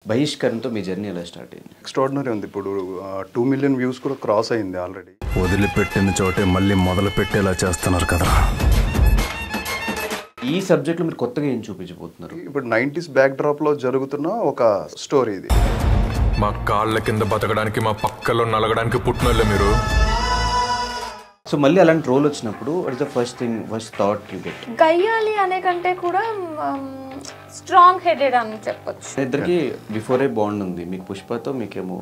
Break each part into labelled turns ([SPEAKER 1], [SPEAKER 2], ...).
[SPEAKER 1] బహిష్కరణతో మీ journey ఎలా start అయింది?
[SPEAKER 2] Extraordinary ఉంది. ఇప్పుడు 2 మిలియన్ వ్యూస్ కూడా క్రాస్ అయింది ఆల్రెడీ.
[SPEAKER 3] వదిలిపెట్టిన చోటే మళ్ళీ మొదలు పెట్టేలా చేస్తున్నారు కదా.
[SPEAKER 1] ఈ సబ్జెక్ట్లో మీరు కొత్తగా ఏం చూపించబోతున్నారు?
[SPEAKER 2] ఇప్పుడు 90s బ్యాక్ డ్రాప్ లో జరుగుతున్న ఒక స్టోరీ ఇది.
[SPEAKER 4] మా కాళ్ళ కింద బతకడానికి, మా పక్కలో నలగడానికి పుట్టినోళ్ళే మీరు.
[SPEAKER 1] సో మళ్ళీ అలాంటి రోల్ వచ్చినప్పుడు what is the first thought you get?
[SPEAKER 5] గయ్యాలి అనే కంటే కూడా స్ట్రాంగ్ హెడెడ్ అని చెప్పొచ్చు.
[SPEAKER 1] ఇద్దరికి బిఫోరే బాండ్ ఉంది. మీకు పుష్పతో, మీకేమో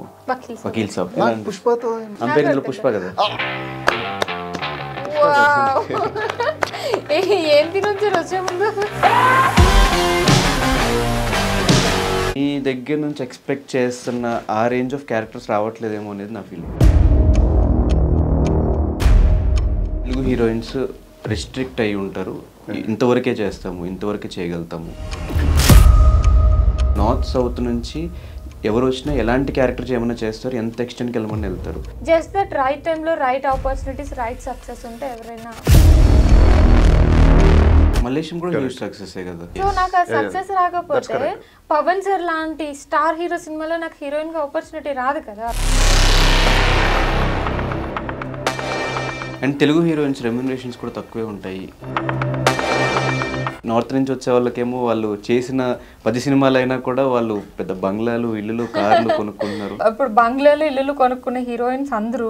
[SPEAKER 1] వకీల్ సాబ్.
[SPEAKER 2] పుష్పతో
[SPEAKER 1] అంపేర్ పుష్ప కదా.
[SPEAKER 5] ఏం తినొచ్చారు వచ్చే ముందు?
[SPEAKER 1] ఈ దగ్గర నుంచి ఎక్స్పెక్ట్ చేస్తున్న ఆ రేంజ్ ఆఫ్ క్యారెక్టర్స్ రావట్లేదేమో అనేది నా ఫీలింగ్. తెలుగు హీరోయిన్స్ రిస్ట్రిక్ట్ అయి ఉంటారు, ఇంతవరకే చేస్తాము, ఇంతవరకే చేయగలుగుతాము. నార్త్ సౌత్ నుంచి ఎవరు వచ్చినా ఎలాంటి క్యారెక్టర్ చేయమన్నా చేస్తారు, ఎంత ఎక్స్టెంట్కి వెళ్ళమని వెళ్తారు.
[SPEAKER 5] జస్ట్ దట్ రైట్ టైంలో రైట్ ఆపర్చునిటీస్, రైట్ సక్సెస్ ఉంటే ఎవరైనా.
[SPEAKER 1] మలేషియం కూడా హ్యూజ్ సక్సెస్ కదా.
[SPEAKER 5] సో నాకు ఆ సక్సెస్ రాకపోతే పవన్ సార్ లాంటి స్టార్ హీరో సినిమాలో నాకు హీరోయిన్ గా ఆపర్చునిటీ రాదు కదా.
[SPEAKER 1] అండ్ తెలుగు హీరోయిన్స్ రెమ్యునరేషన్స్ కూడా తక్కువే ఉంటాయి. నార్త్ నుంచి వచ్చే వాళ్ళకేమో వాళ్ళు చేసిన 10 సినిమాలు అయినా కూడా వాళ్ళు పెద్ద బంగ్లాలు, ఇల్లులు, కార్లు కొనుక్కుంటున్నారు.
[SPEAKER 5] ఇప్పుడు బంగ్లాలు, ఇల్లులు కొనుక్కునే హీరోయిన్స్ అందరూ.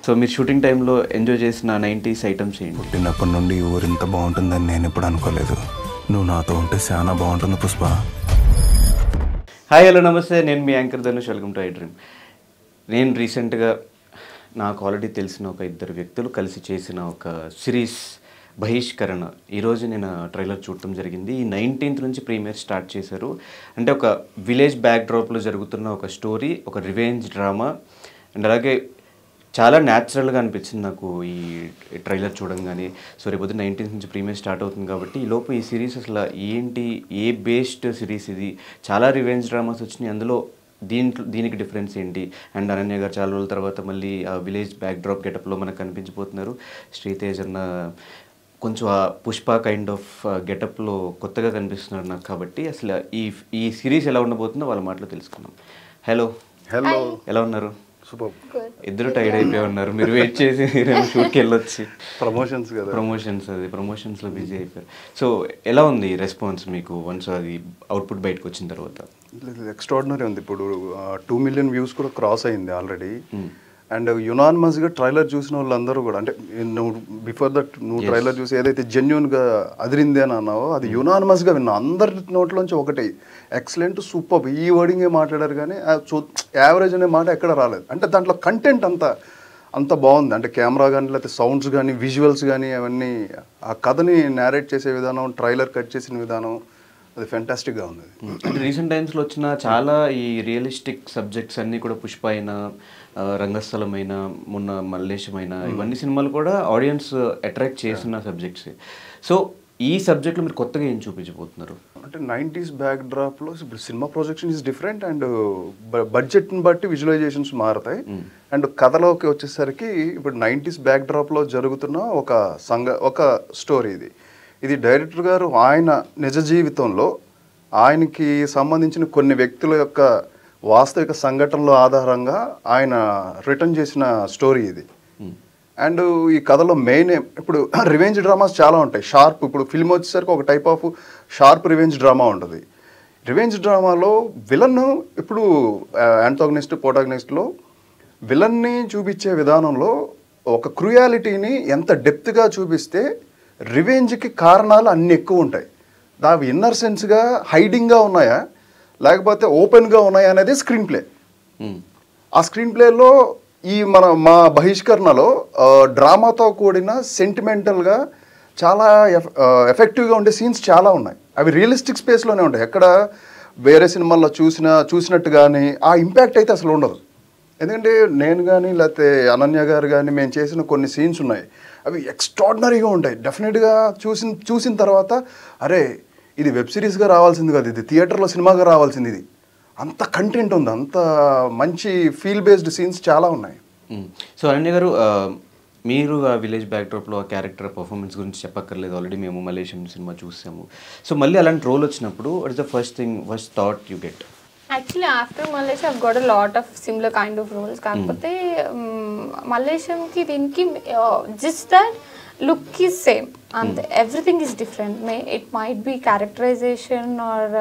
[SPEAKER 1] సో మీరు షూటింగ్ టైంలో ఎంజాయ్ చేసిన 90s ఐటమ్స్ ఏంటి?
[SPEAKER 3] పుట్టినప్పటి నుండి ఊరు ఇంత బాగుంటుందని నేను ఎప్పుడు అనుకోలేదు. నువ్వు నాతో ఉంటే చాలా బాగుంటుంది పుష్ప.
[SPEAKER 1] హాయ్, హలో, నమస్తే. నేను మీ anchor Dhanush. Welcome to I dream. నేను రీసెంట్గా నాకు ఆల్రెడీ తెలిసిన ఒక 2 వ్యక్తులు కలిసి చేసిన ఒక సిరీస్ బహిష్కరణ, ఈరోజు నేను ట్రైలర్ చూడటం జరిగింది. ఈ 19th నుంచి ప్రీమియర్ స్టార్ట్ చేశారు. అంటే ఒక విలేజ్ బ్యాక్ డ్రాప్లో జరుగుతున్న ఒక స్టోరీ, ఒక రివెంజ్ డ్రామా. అండ్ అలాగే చాలా న్యాచురల్గా అనిపించింది నాకు ఈ ట్రైలర్ చూడంగానే. సో రేపు 19th నుంచి ప్రీమియర్ స్టార్ట్ అవుతుంది కాబట్టి ఈ లోపు ఈ సిరీస్ అసలు ఏంటి, ఏ బేస్డ్ సిరీస్ ఇది? చాలా రివెంజ్ డ్రామాస్ వచ్చినాయి, అందులో దీనికి డిఫరెన్స్ ఏంటి? అండ్ అనన్య గారు చాలా రోజుల తర్వాత మళ్ళీ ఆ విలేజ్ బ్యాక్ డ్రాప్ గెటప్లో మనకు కనిపించిపోతున్నారు. శ్రీతేజ్ అన్న కొంచెం ఆ పుష్ప కైండ్ ఆఫ్ గెటప్లో కొత్తగా కనిపిస్తున్నారు నాకు. కాబట్టి అసలు ఈ సిరీస్ ఎలా ఉండబోతుందో వాళ్ళ మాటలో తెలుసుకున్నాం. హలో, ఎలా ఉన్నారు? ఇద్దరు టైర్డ్ అయిపోయి ఉన్నారు. మీరు వెయిట్ చేసి షూట్కి వెళ్ళొచ్చి ప్రమోషన్స్లో బిజీ అయిపోయారు. సో ఎలా ఉంది రెస్పాన్స్ మీకు వన్స్ అది అవుట్పుట్ బయటకు వచ్చిన తర్వాత?
[SPEAKER 2] ఎక్స్ట్రాడినరీ ఉంది. ఇప్పుడు 2 మిలియన్ వ్యూస్ కూడా క్రాస్ అయింది ఆల్రెడీ. అండ్ యునానిమస్గా ట్రైలర్ చూసిన వాళ్ళందరూ కూడా, అంటే నువ్వు బిఫోర్ దట్ నువ్వు ట్రైలర్ చూసి ఏదైతే జెన్యున్గా అదిరింది అని అన్నావో అది యునానిమస్గా విన్నా. అందరి నోట్లోంచి ఒకటే ఎక్సలెంట్, సూపర్, ఈ వర్డింగే మాట్లాడారు కానీ యావరేజ్ అనే మాట ఎక్కడ రాలేదు. అంటే దాంట్లో కంటెంట్ అంత బాగుంది. అంటే కెమెరా కానీ, లేకపోతే సౌండ్స్ కానీ, విజువల్స్ కానీ, అవన్నీ ఆ కథని నేరేట్ చేసే విధానం, ట్రైలర్ కట్ చేసిన విధానం, అది ఫెంటాస్టిక్గా ఉంది.
[SPEAKER 1] అంటే రీసెంట్ టైమ్స్లో వచ్చిన చాలా ఈ రియలిస్టిక్ సబ్జెక్ట్స్ అన్నీ కూడా, పుష్ప అయినా, రంగస్థలమైన, మొన్న మల్లేశమైన, ఇవన్నీ సినిమాలు కూడా ఆడియన్స్ అట్రాక్ట్ చేసిన సబ్జెక్ట్స్. సో ఈ సబ్జెక్ట్లో మీరు కొత్తగా ఏం చూపించబోతున్నారు?
[SPEAKER 2] అంటే 90s బ్యాక్ డ్రాప్లో ఇప్పుడు cinema projection is different. And బడ్జెట్ని బట్టి విజువలైజేషన్స్ మారుతాయి. అండ్ కథలోకి వచ్చేసరికి ఇప్పుడు 90s బ్యాక్ డ్రాప్లో జరుగుతున్న ఒక స్టోరీ ఇది డైరెక్టర్ గారు ఆయన నిజ జీవితంలో ఆయనకి సంబంధించిన కొన్ని వ్యక్తుల యొక్క వాస్తవిక సంఘటనల ఆధారంగా ఆయన రిటర్న్ చేసిన స్టోరీ ఇది. అండ్ ఈ కథలో మెయిన్ ఇప్పుడు రివెంజ్ డ్రామాస్ చాలా ఉంటాయి. షార్ప్, ఇప్పుడు ఫిల్మ్ వచ్చేసరికి ఒక type of sharp revenge drama ఉంటుంది. రివెంజ్ డ్రామాలో విలన్ ఇప్పుడు యాంటాగనిస్ట్, ప్రోటాగనిస్ట్లో విలన్ని చూపించే విధానంలో ఒక క్రూయాలిటీని ఎంత డెప్త్గా చూపిస్తే రివెంజ్కి కారణాలు అన్నీ ఎక్కువ ఉంటాయి. దావి ఇన్నర్ సెన్స్గా హైడింగ్గా ఉన్నాయా లేకపోతే ఓపెన్గా ఉన్నాయా అనేది స్క్రీన్ ప్లే. ఆ స్క్రీన్ ప్లేలో మా బహిష్కరణలో డ్రామాతో కూడిన సెంటిమెంటల్గా చాలా ఎఫెక్టివ్గా ఉండే సీన్స్ చాలా ఉన్నాయి. అవి రియలిస్టిక్ స్పేస్లోనే ఉంటాయి. ఎక్కడ వేరే సినిమాల్లో చూసినట్టు కానీ ఆ ఇంపాక్ట్ అయితే అసలు ఉండదు. ఎందుకంటే నేను కానీ లేకపోతే అనన్య గారు కానీ మేము చేసిన కొన్ని సీన్స్ ఉన్నాయి, అవి ఎక్స్ట్రాడినరీగా ఉంటాయి. డెఫినెట్గా చూసిన తర్వాత అరే ఇది వెబ్ సిరీస్గా రావాల్సింది కాదు, ఇది థియేటర్లో సినిమాగా రావాల్సింది. ఇది అంత కంటెంట్ ఉంది, అంత మంచి ఫీల్ బేస్డ్ సీన్స్ చాలా ఉన్నాయి.
[SPEAKER 1] సో అనన్య గారు, మీరు ఆ విలేజ్ బ్యాక్డ్రాప్లో ఆ క్యారెక్టర్ పర్ఫార్మెన్స్ గురించి చెప్పక్కర్లేదు, ఆల్రెడీ మేము మలేషియన్ సినిమా చూసాము. సో మళ్ళీ అలాంటి రోల్ వచ్చినప్పుడు what is the first thought you get?
[SPEAKER 5] Actually after Malaysia I've got a lot of similar kind of roles. కాకపోతే మలేషియంకి దీనికి just that look is same అంతే, everything is different. It might be characterization or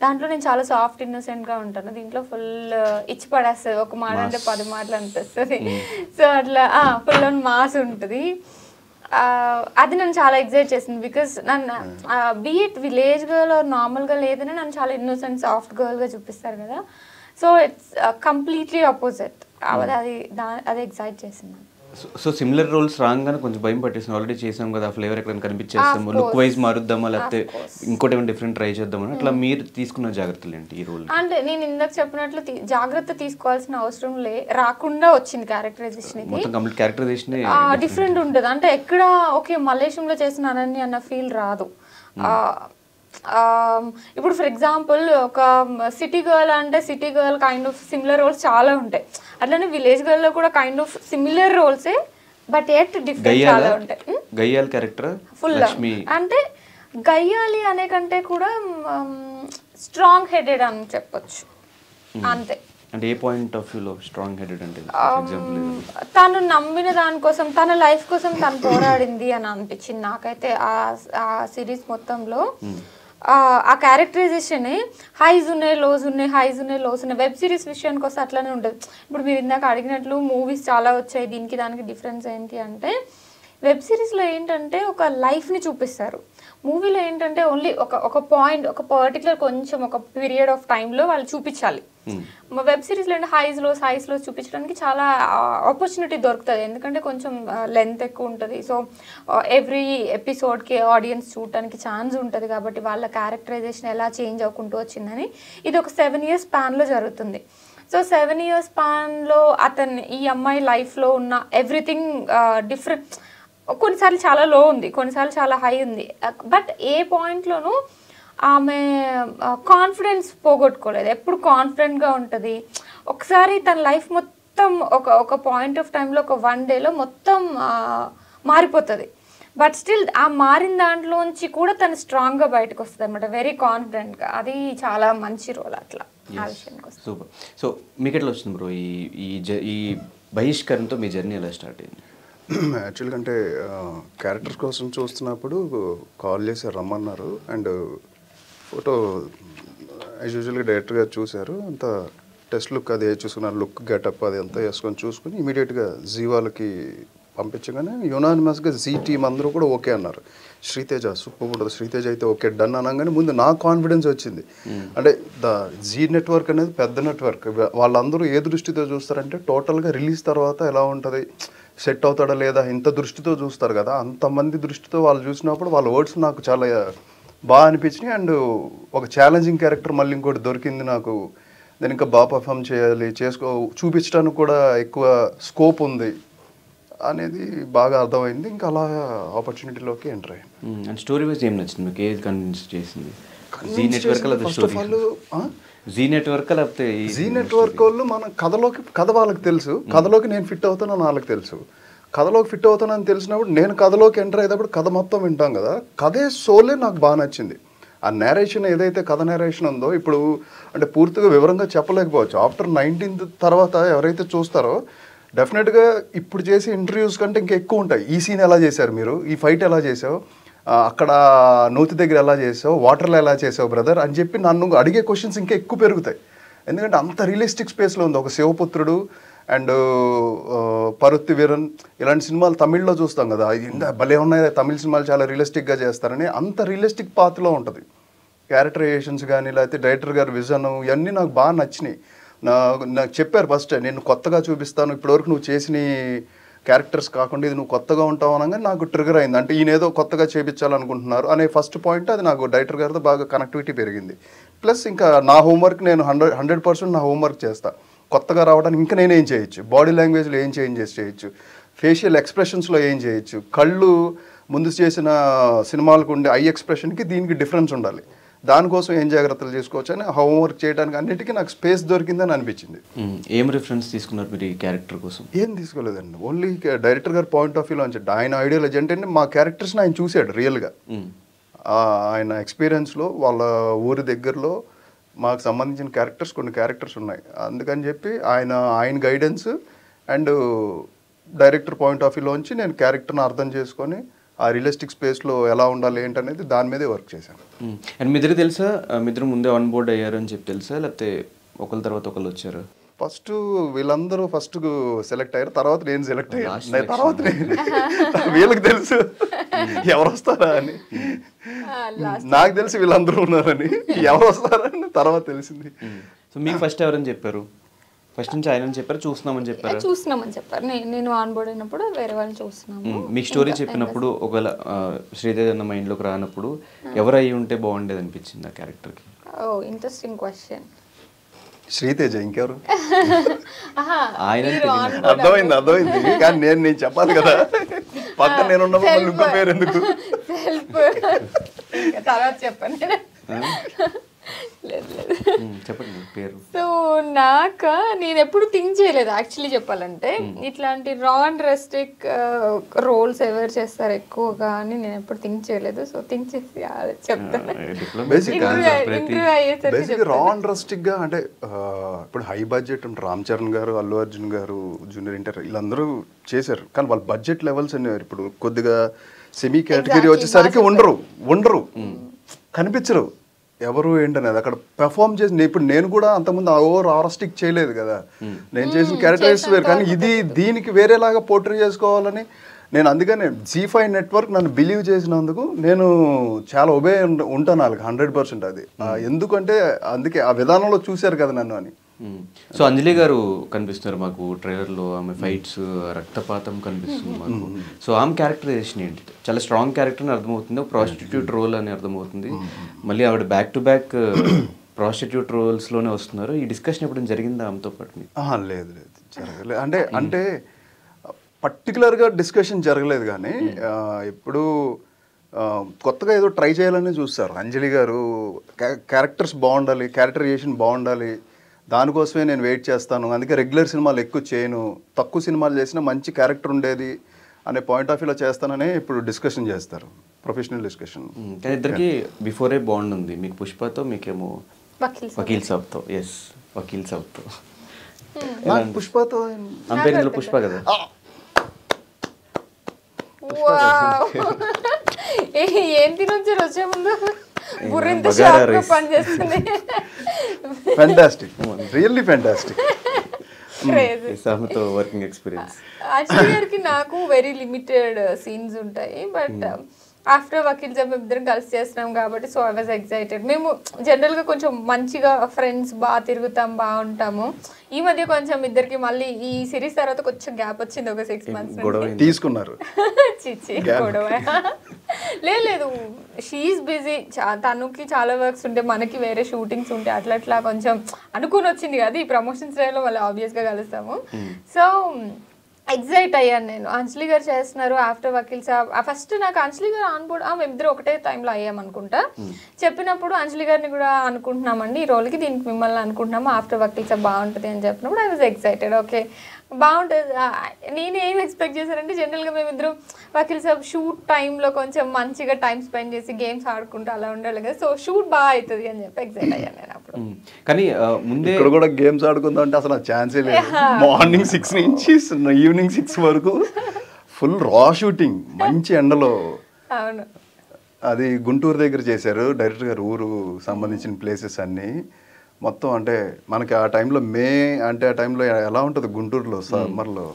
[SPEAKER 5] దాంట్లో నేను చాలా soft ఇన్నోసెంట్గా ఉంటాను, దీంట్లో full ఇచ్చి పడేస్తుంది, ఒక మాట అంటే 10 మాటలు అనిపిస్తుంది. సో అట్లా ఫుల్ ఆన్ మాస్ ఉంటుంది. అది నన్ను చాలా ఎగ్జైట్ చేసింది బికాస్ నన్ను బీఇట్ విలేజ్ గర్ల్ ఆర్ నార్మల్గా లేదని నన్ను చాలా ఇన్నోసెంట్ సాఫ్ట్ గర్ల్గా చూపిస్తారు కదా. So it's completely opposite. అది ఎగ్జైట్ చేసింది.
[SPEAKER 1] సో సిమిలర్ రోల్స్ రాగానే కొంచెం భయం పట్టేస్తుంది, ఆల్రెడీ చేసాం కదా, ఫ్లేవర్ ఎక్కడైనా కనిపించేస్తాము, లుక్ వైజ్ మారుద్దామా లేకపోతే ఇంకోటి ఏమైనా డిఫరెంట్ ట్రై చేద్దామని, అట్లా మీరు తీసుకున్న జాగ్రత్తలు ఏంటి ఈ రోల్?
[SPEAKER 5] అంటే నేను ఇందాక చెప్పినట్లు జాగ్రత్త తీసుకోవాల్సిన అవసరం రాకుండా వచ్చింది క్యారెక్టరైజేషన్.
[SPEAKER 1] మొత్తం కంప్లీట్ క్యారెక్టరైజేషన్
[SPEAKER 5] డిఫరెంట్ ఉంటుంది. అంటే ఎక్కడ ఓకే మలేషియంలో చేసిన అనన్య అన్న ఫీల్ రాదు. ఇప్పుడు ఫర్ ఎగ్జాంపుల్ ఒక సిటీ గర్ల్ అంటే city girl kind of similar roles చాలా ఉంటాయి, అట్లనే విలేజ్ గర్ల్ లో కూడా కైండ్ ఆఫ్ సిమిలర్ రోల్సే బట్ ఎట్ డిఫరెంట్ చాలా ఉంటాయి.
[SPEAKER 1] గయ్యాలి క్యారెక్టర్
[SPEAKER 5] ఫుల్ అంటే గయ్యాలి అనే కంటే కూడా స్ట్రాంగ్ హెడెడ్ అని చెప్పొచ్చు అంతే.
[SPEAKER 1] అంటే ఏ పాయింట్ ఆఫ్ వ్యూలో స్ట్రాంగ్ హెడెడ్ అంటే
[SPEAKER 5] తను నమ్మిన దానికోసం తన లైఫ్ కోసం తను పోరాడింది అని అనిపించింది నాకైతే ఆ సిరీస్ మొత్తంలో. ఆ క్యారెక్టరైజేషన్ హైస్ ఉన్నాయి లోస్ ఉన్నాయి, హైస్ ఉన్నాయి లోస్ ఉన్నాయి. వెబ్ సిరీస్ విషయానికి వస్తే అట్లనే ఉంటుంది. ఇప్పుడు మీరు ఇందాక అడిగినట్లు మూవీస్ చాలా వచ్చాయి, దీనికి దానికి డిఫరెన్స్ ఏంటి అంటే వెబ్ సిరీస్లో ఏంటంటే ఒక లైఫ్ని చూపిస్తారు, మూవీలో ఏంటంటే ఓన్లీ ఒక పాయింట్ ఒక పర్టికులర్ కొంచెం ఒక పీరియడ్ ఆఫ్ టైంలో వాళ్ళు చూపించాలి. వెబ్ సిరీస్లో అంటే హైస్ లోస్ చూపించడానికి చాలా ఆపర్చునిటీ దొరుకుతుంది, ఎందుకంటే కొంచెం లెంత్ ఎక్కువ ఉంటుంది. సో ఎవ్రీ ఎపిసోడ్కి ఆడియన్స్ చూడటానికి ఛాన్స్ ఉంటుంది, కాబట్టి వాళ్ళ క్యారెక్టరైజేషన్ ఎలా చేంజ్ అవ్వకుంటూ వచ్చిందని. ఇది ఒక 7 years స్పాన్లో జరుగుతుంది. సో 7 years స్పాన్లో ఈ అమ్మాయి లైఫ్లో ఉన్న ఎవ్రీథింగ్ డిఫరెంట్, కొన్నిసార్లు చాలా లో ఉంది, కొన్నిసార్లు చాలా హై ఉంది, బట్ ఏ పాయింట్లోనూ ఆమె కాన్ఫిడెన్స్ పోగొట్టుకోలేదు, ఎప్పుడు కాన్ఫిడెంట్గా ఉంటుంది. ఒకసారి తన లైఫ్ మొత్తం ఒక పాయింట్ ఆఫ్ టైంలో ఒక 1 dayలో మొత్తం మారిపోతుంది, బట్ స్టిల్ ఆ మారిన దాంట్లోంచి కూడా తను స్ట్రాంగ్గా బయటకు వస్తుంది అనమాట, వెరీ కాన్ఫిడెంట్గా. అది చాలా మంచి రోల్ అట్లా ఆ విషయానికి వస్తుంది.
[SPEAKER 1] సూపర్. సో మీకు ఎట్లా వస్తుంది బ్రో ఈ బహిష్కరణతో మీ జర్నీ ఎలా స్టార్ట్ అయింది?
[SPEAKER 2] యాక్చువల్గా అంటే క్యారెక్టర్స్ కోసం చూస్తున్నప్పుడు కాల్ చేసి రమ్మన్నారు, అండ్ ఫోటో యాజ్ యూజువల్గా డైరెక్ట్గా చూశారు, అంత టెస్ట్ లుక్ అది చూసుకున్నారు, లుక్ గెటప్ అది అంతా వేసుకొని చూసుకుని ఇమీడియట్గా జీ వాళ్ళకి పంపించగానే యునానిమస్గా జీ టీమ్ అందరూ కూడా ఓకే అన్నారు. శ్రీతేజ సూపర్ ఉంటుంది, శ్రీతేజ అయితే ఓకే డన్ అనగానే ముందు నా కాన్ఫిడెన్స్ వచ్చింది. అంటే ద జీ నెట్వర్క్ అనేది పెద్ద నెట్వర్క్, వాళ్ళందరూ ఏ దృష్టితో చూస్తారంటే టోటల్గా రిలీజ్ తర్వాత ఎలా ఉంటుంది, సెట్ అవుతాడా లేదా ఇంత దృష్టితో చూస్తారు కదా, అంతమంది దృష్టితో వాళ్ళు చూసినప్పుడు వాళ్ళ వర్డ్స్ నాకు చాలా బాగా అనిపించినాయి. అండ్ ఒక ఛాలెంజింగ్ క్యారెక్టర్ మళ్ళీ ఇంకోటి దొరికింది నాకు, దాన్ని ఇంకా బాగా పర్ఫామ్ చేయాలి, చూపించడానికి కూడా ఎక్కువ స్కోప్ ఉంది అనేది బాగా అర్థమైంది. ఇంకా అలా ఆపర్చునిటీలోకి ఎంటర్ అయ్యింది.
[SPEAKER 1] అండ్ స్టోరీ వైజ్ ఏం నచ్చింది మీకు? ఏది కన్విన్స్ చేసింది? Zee network
[SPEAKER 2] first of all
[SPEAKER 1] Zee network లేకపోతే
[SPEAKER 2] జీ నెట్వర్క్ వాళ్ళు మన కథ వాళ్ళకి తెలుసు, కథలోకి నేను ఫిట్ అవుతానని వాళ్ళకి తెలుసు, కథలోకి ఫిట్ అవుతానని తెలిసినప్పుడు నేను కథలోకి ఎంటర్ అయ్యేటప్పుడు కథ మొత్తం వింటాం కదా, కథే సోలే నాకు బాగా నచ్చింది. ఆ నేరేషన్ ఏదైతే కథ నేరేషన్ ఉందో ఇప్పుడు అంటే పూర్తిగా వివరంగా చెప్పలేకపోవచ్చు. ఆఫ్టర్ 19th తర్వాత ఎవరైతే చూస్తారో డెఫినెట్గా ఇప్పుడు చేసే ఇంటర్వ్యూస్ కంటే ఇంకా ఎక్కువ ఉంటాయి. ఈ సీన్ ఎలా చేశారు మీరు, ఈ ఫైట్ ఎలా చేసావు, అక్కడ నూతి దగ్గర ఎలా చేసావు, వాటర్లో ఎలా చేసావు బ్రదర్ అని చెప్పి నన్ను అడిగే క్వశ్చన్స్ ఇంకా ఎక్కువ పెరుగుతాయి. ఎందుకంటే అంత రియలిస్టిక్ స్పేస్లో ఉంది. ఒక శివపుత్రుడు అండ్ పరుత్తి వీరన్ ఇలాంటి సినిమాలు తమిళ్లో చూస్తాం కదా, ఇంకా భలే ఉన్నాయి తమిళ సినిమాలు చాలా రియలిస్టిక్గా చేస్తారని, అంత రియలిస్టిక్ పాత్లో ఉంటుంది. క్యారెక్టరైజేషన్స్ కానీ లేకపోతే డైరెక్టర్ గారి విజన్ ఇవన్నీ నాకు బాగా నచ్చినాయి. నాకు చెప్పారు ఫస్ట్ నేను కొత్తగా చూపిస్తాను, ఇప్పటివరకు నువ్వు చేసిన క్యారెక్టర్స్ కాకుండా ఇది నువ్వు కొత్తగా ఉంటావు అనగా నాకు ట్రిగర్ అయింది. అంటే ఈయన ఏదో కొత్తగా చేయించాలనుకుంటున్నారు అనే ఫస్ట్ పాయింట్ అది నాకు డైరెక్టర్ గారితో బాగా కనెక్టివిటీ పెరిగింది. ప్లస్ ఇంకా నా హోంవర్క్ నేను 100% నా హోంవర్క్ చేస్తాను. కొత్తగా రావడానికి ఇంకా నేనేం చేయొచ్చు, బాడీ లాంగ్వేజ్లో ఏం చేంజెస్ చేయొచ్చు, ఫేషియల్ ఎక్స్ప్రెషన్స్లో ఏం చేయొచ్చు, కళ్ళు ముందు చేసిన సినిమాలకు ఉండే ఐ ఎక్స్ప్రెషన్కి దీనికి డిఫరెన్స్ ఉండాలి. దానికోసం ఏం జాగ్రత్తలు తీసుకోవచ్చు అని హోంవర్క్ చేయడానికి అన్నిటికీ నాకు స్పేస్ దొరికిందని అనిపించింది.
[SPEAKER 1] ఏం రిఫరెన్స్ తీసుకున్నారు మీరు ఈ క్యారెక్టర్ కోసం?
[SPEAKER 2] ఏం తీసుకోలేదండి, ఓన్లీ డైరెక్టర్ గారి పాయింట్ ఆఫ్ వ్యూలో నుంచి ఆయన ఐడియాలజీ అంటే మా క్యారెక్టర్స్ని ఆయన చూశాడు రియల్గా. ఆయన ఎక్స్పీరియన్స్లో వాళ్ళ ఊరి దగ్గరలో మాకు సంబంధించిన క్యారెక్టర్స్ కొన్ని క్యారెక్టర్స్ ఉన్నాయి. అందుకని చెప్పి ఆయన guidance and director point of వ్యూలోంచి నేను క్యారెక్టర్ని అర్థం చేసుకొని ఆ రియలిస్టిక్ స్పేస్లో ఎలా ఉండాలి ఏంటనేది దాని మీదే వర్క్ చేశాను.
[SPEAKER 1] అండ్ మీ ఇద్దరు తెలుసా, మీ ఇద్దరు ముందే ఆన్ బోర్డ్ అయ్యారు అని చెప్పి తెలుసా, లేకపోతే ఒకరి తర్వాత ఒకళ్ళు వచ్చారు?
[SPEAKER 2] ఫస్ట్ వీళ్ళందరూ ఫస్ట్ సెలెక్ట్ అయ్యారు, తర్వాత నేను సెలెక్ట్ అయ్యాను. తర్వాత వీళ్ళకి తెలుసు ఎవరు వస్తారా అని, నాకు తెలిసి వీళ్ళందరూ ఉన్నారని, ఎవరు వస్తారా అని తర్వాత తెలిసింది.
[SPEAKER 1] సో మీకు ఫస్ట్ ఎవరని చెప్పారు? ఫస్ట్ నుంచి ఆయన చెప్పారు, చూస్తున్నామని చెప్పారు?
[SPEAKER 5] చూస్తున్నామని చెప్పారు. నేను ఆన్ బోర్డ్ అయినప్పుడు వేరే వాళ్ళు చూస్తున్నాము.
[SPEAKER 1] మీకు స్టోరీ చెప్పినప్పుడు ఒకవేళ శ్రీదేవి అన్న మైండ్లోకి రానప్పుడు ఎవరు అయ్యి ఉంటే బాగుండేది అనిపించింది ఆ క్యారెక్టర్కి?
[SPEAKER 5] ఓ ఇంట్రెస్టింగ్ క్వశ్చన్.
[SPEAKER 2] శ్రీతేజ, ఇంకెవరు?
[SPEAKER 1] ఆయన
[SPEAKER 2] అర్థమైంది కానీ నేను చెప్పాలి కదా, పక్కన నేను ఉన్నప్పుడు ఇంకో పేరు ఎందుకు?
[SPEAKER 5] తర్వాత చెప్పండి. లేదు
[SPEAKER 1] చెప్పండి పేరు.
[SPEAKER 5] సో నేను ఎప్పుడు థింక్ చేయలేదు యాక్చువల్లీ చెప్పాలంటే, ఇట్లాంటి రా అండ్ రెస్ట్రిక్ రోల్స్ ఎవరు చేస్తారు ఎక్కువగా అని నేను ఎప్పుడు థింక్ చేయలేదు. సో థింక్ చేసి చెప్తాను.
[SPEAKER 2] బేసిక్ రా అండ్ రెస్ట్రిక్ గా అంటే ఇప్పుడు హై బడ్జెట్ రామ్ చరణ్ గారు, అల్లు అర్జున్ గారు, జూనియర్ ఎన్టీఆర్ వీళ్ళందరూ చేశారు. కానీ వాళ్ళ బడ్జెట్ లెవెల్స్ అనేవారు. ఇప్పుడు కొద్దిగా సెమీ కేటగిరీ వచ్చేసరికి ఉండరు కనిపించరు ఎవరు ఏంటనేది. అక్కడ పెర్ఫామ్ చేసి ఇప్పుడు నేను కూడా అంతకుముందు ఆరస్టిక్ చేయలేదు కదా, నేను చేసిన క్యారెక్టర్స్ వేరు. కానీ దీనికి వేరేలాగా పోర్ట్రే చేసుకోవాలని నేను అందుకనే జీ5 నెట్వర్క్ నన్ను బిలీవ్ చేసినందుకు నేను చాలా ఉంటాను వాళ్ళకి 100%. అది ఎందుకంటే అందుకే ఆ విధానంలో చూశారు కదా నన్ను అని.
[SPEAKER 1] సో అంజలి గారు కనిపిస్తున్నారు మాకు ట్రైలర్లో, ఆమె ఫైట్స్ రక్తపాతం కనిపిస్తుంది మాకు. సో ఆమె క్యారెక్టరైజేషన్ ఏంటి? చాలా స్ట్రాంగ్ క్యారెక్టర్ అని అర్థమవుతుంది, ప్రాస్టిట్యూట్ రోల్ అని అర్థమవుతుంది. మళ్ళీ ఆవిడ బ్యాక్ టు బ్యాక్ ప్రాస్టిట్యూట్ రోల్స్లోనే వస్తున్నారు. ఈ డిస్కషన్ ఎప్పుడు జరిగిందా ఆమెతో పాటు?
[SPEAKER 2] లేదు జరగలేదు. అంటే పర్టికులర్గా డిస్కషన్ జరగలేదు. కానీ ఇప్పుడు కొత్తగా ఏదో ట్రై చేయాలని చూస్తారు అంజలి గారు. క్యారెక్టర్స్ బాగుండాలి, క్యారెక్టరైజేషన్ బాగుండాలి, దానికోసమే నేను వెయిట్ చేస్తాను. అందుకే రెగ్యులర్ సినిమాలు ఎక్కువ చేయను, తక్కువ సినిమాలు చేసినా మంచి క్యారెక్టర్ ఉండేది అనే పాయింట్ ఆఫ్ వ్యూలో చేస్తానని ఇప్పుడు డిస్కషన్ చేస్తారు, ప్రొఫెషనల్ డిస్కషన్.
[SPEAKER 1] కానీ ఇద్దరికి బిఫోరే బాండ్ ఉంది, మీకు పుష్పతో, మీకేమో వకీల్ సాబ్తో. ఎస్, వకీల్ సాబ్తో.
[SPEAKER 2] పుష్పతో
[SPEAKER 1] అంపేర్లో పుష్ప కదా.
[SPEAKER 5] ఏం తినొచ్చారు వచ్చే ముందు? పనిచేస్తుంది.
[SPEAKER 2] Fantastic, really fantastic.
[SPEAKER 1] Working experience.
[SPEAKER 5] Actually గారికి నాకు వెరీ లిమిటెడ్ సీన్స్ ఉంటాయి. బట్ ఆఫ్టర్ వకీల్ సాబ్ మేము ఇద్దరం కలిసి చేస్తున్నాం కాబట్టి సో ఐ వాజ్ ఎక్సైటెడ్. మేము జనరల్గా కొంచెం మంచిగా ఫ్రెండ్స్, బాగా తిరుగుతాం, బాగుంటాము. ఈ మధ్య కొంచెం ఇద్దరికి మళ్ళీ ఈ సిరీస్ తర్వాత కొంచెం గ్యాప్ వచ్చింది, ఒక 6 months
[SPEAKER 2] తీసుకున్నారు.
[SPEAKER 5] చిచ్చి గొడవ లేదు, షీఈస్ బిజీ. తనకి చాలా వర్క్స్ ఉంటే, మనకి వేరే షూటింగ్స్ ఉంటే, అట్లా కొంచెం అనుకుని వచ్చింది కదా. ఈ ప్రమోషన్స్ టైంలో మళ్ళీ ఆబ్వియస్గా కలుస్తాము. సో ఎగ్జైట్ అయ్యాను నేను. అంజలి గారు చేస్తున్నారు ఆఫ్టర్ వకీల్ సాబ్. ఫస్ట్ నాకు అంజలి గారు ఆన్ బోర్డ్, మేమిద్దరు ఒకటే టైంలో అయ్యామనుకుంటా. చెప్పినప్పుడు అంజలి గారిని కూడా అనుకుంటున్నామండి ఈ రోల్కి, దీనికి మిమ్మల్ని అనుకుంటున్నాము, ఆఫ్టర్ వకీల్ సాబ్ బాగుంటుంది అని చెప్పినప్పుడు ఐ వాజ్ ఎక్సైటెడ్. ఓకే బాగుంటుంది. నేను ఏం ఎక్స్పెక్ట్ చేశానంటే, జనరల్గా మేమిద్దరం వకీల్ సాబ్ షూట్ టైంలో కొంచెం మంచిగా టైం స్పెండ్ చేసి గేమ్స్ ఆడుకుంటూ అలా ఉండాలి కదా. సో షూట్ బాగా అవుతుంది అని చెప్పి ఎక్సైట్ అయ్యాను నేను అప్పుడు.
[SPEAKER 1] కానీ ముందే
[SPEAKER 2] ఇక్కడ కూడా గేమ్స్ ఆడుకుందాం అంటే అసలు ఛాన్సే లేదు. మార్నింగ్ 6 నుంచి ఈవినింగ్ 6 వరకు ఫుల్ రా షూటింగ్, మంచి ఎండలో.
[SPEAKER 5] అవును,
[SPEAKER 2] అది గుంటూరు దగ్గర చేశారు డైరెక్టర్ గారు. ఊరు సంబంధించిన ప్లేసెస్ అన్నీ మొత్తం. అంటే మనకి ఆ టైంలో అంటే ఆ టైంలో ఎలా ఉంటుంది గుంటూరులో సమ్మర్లో,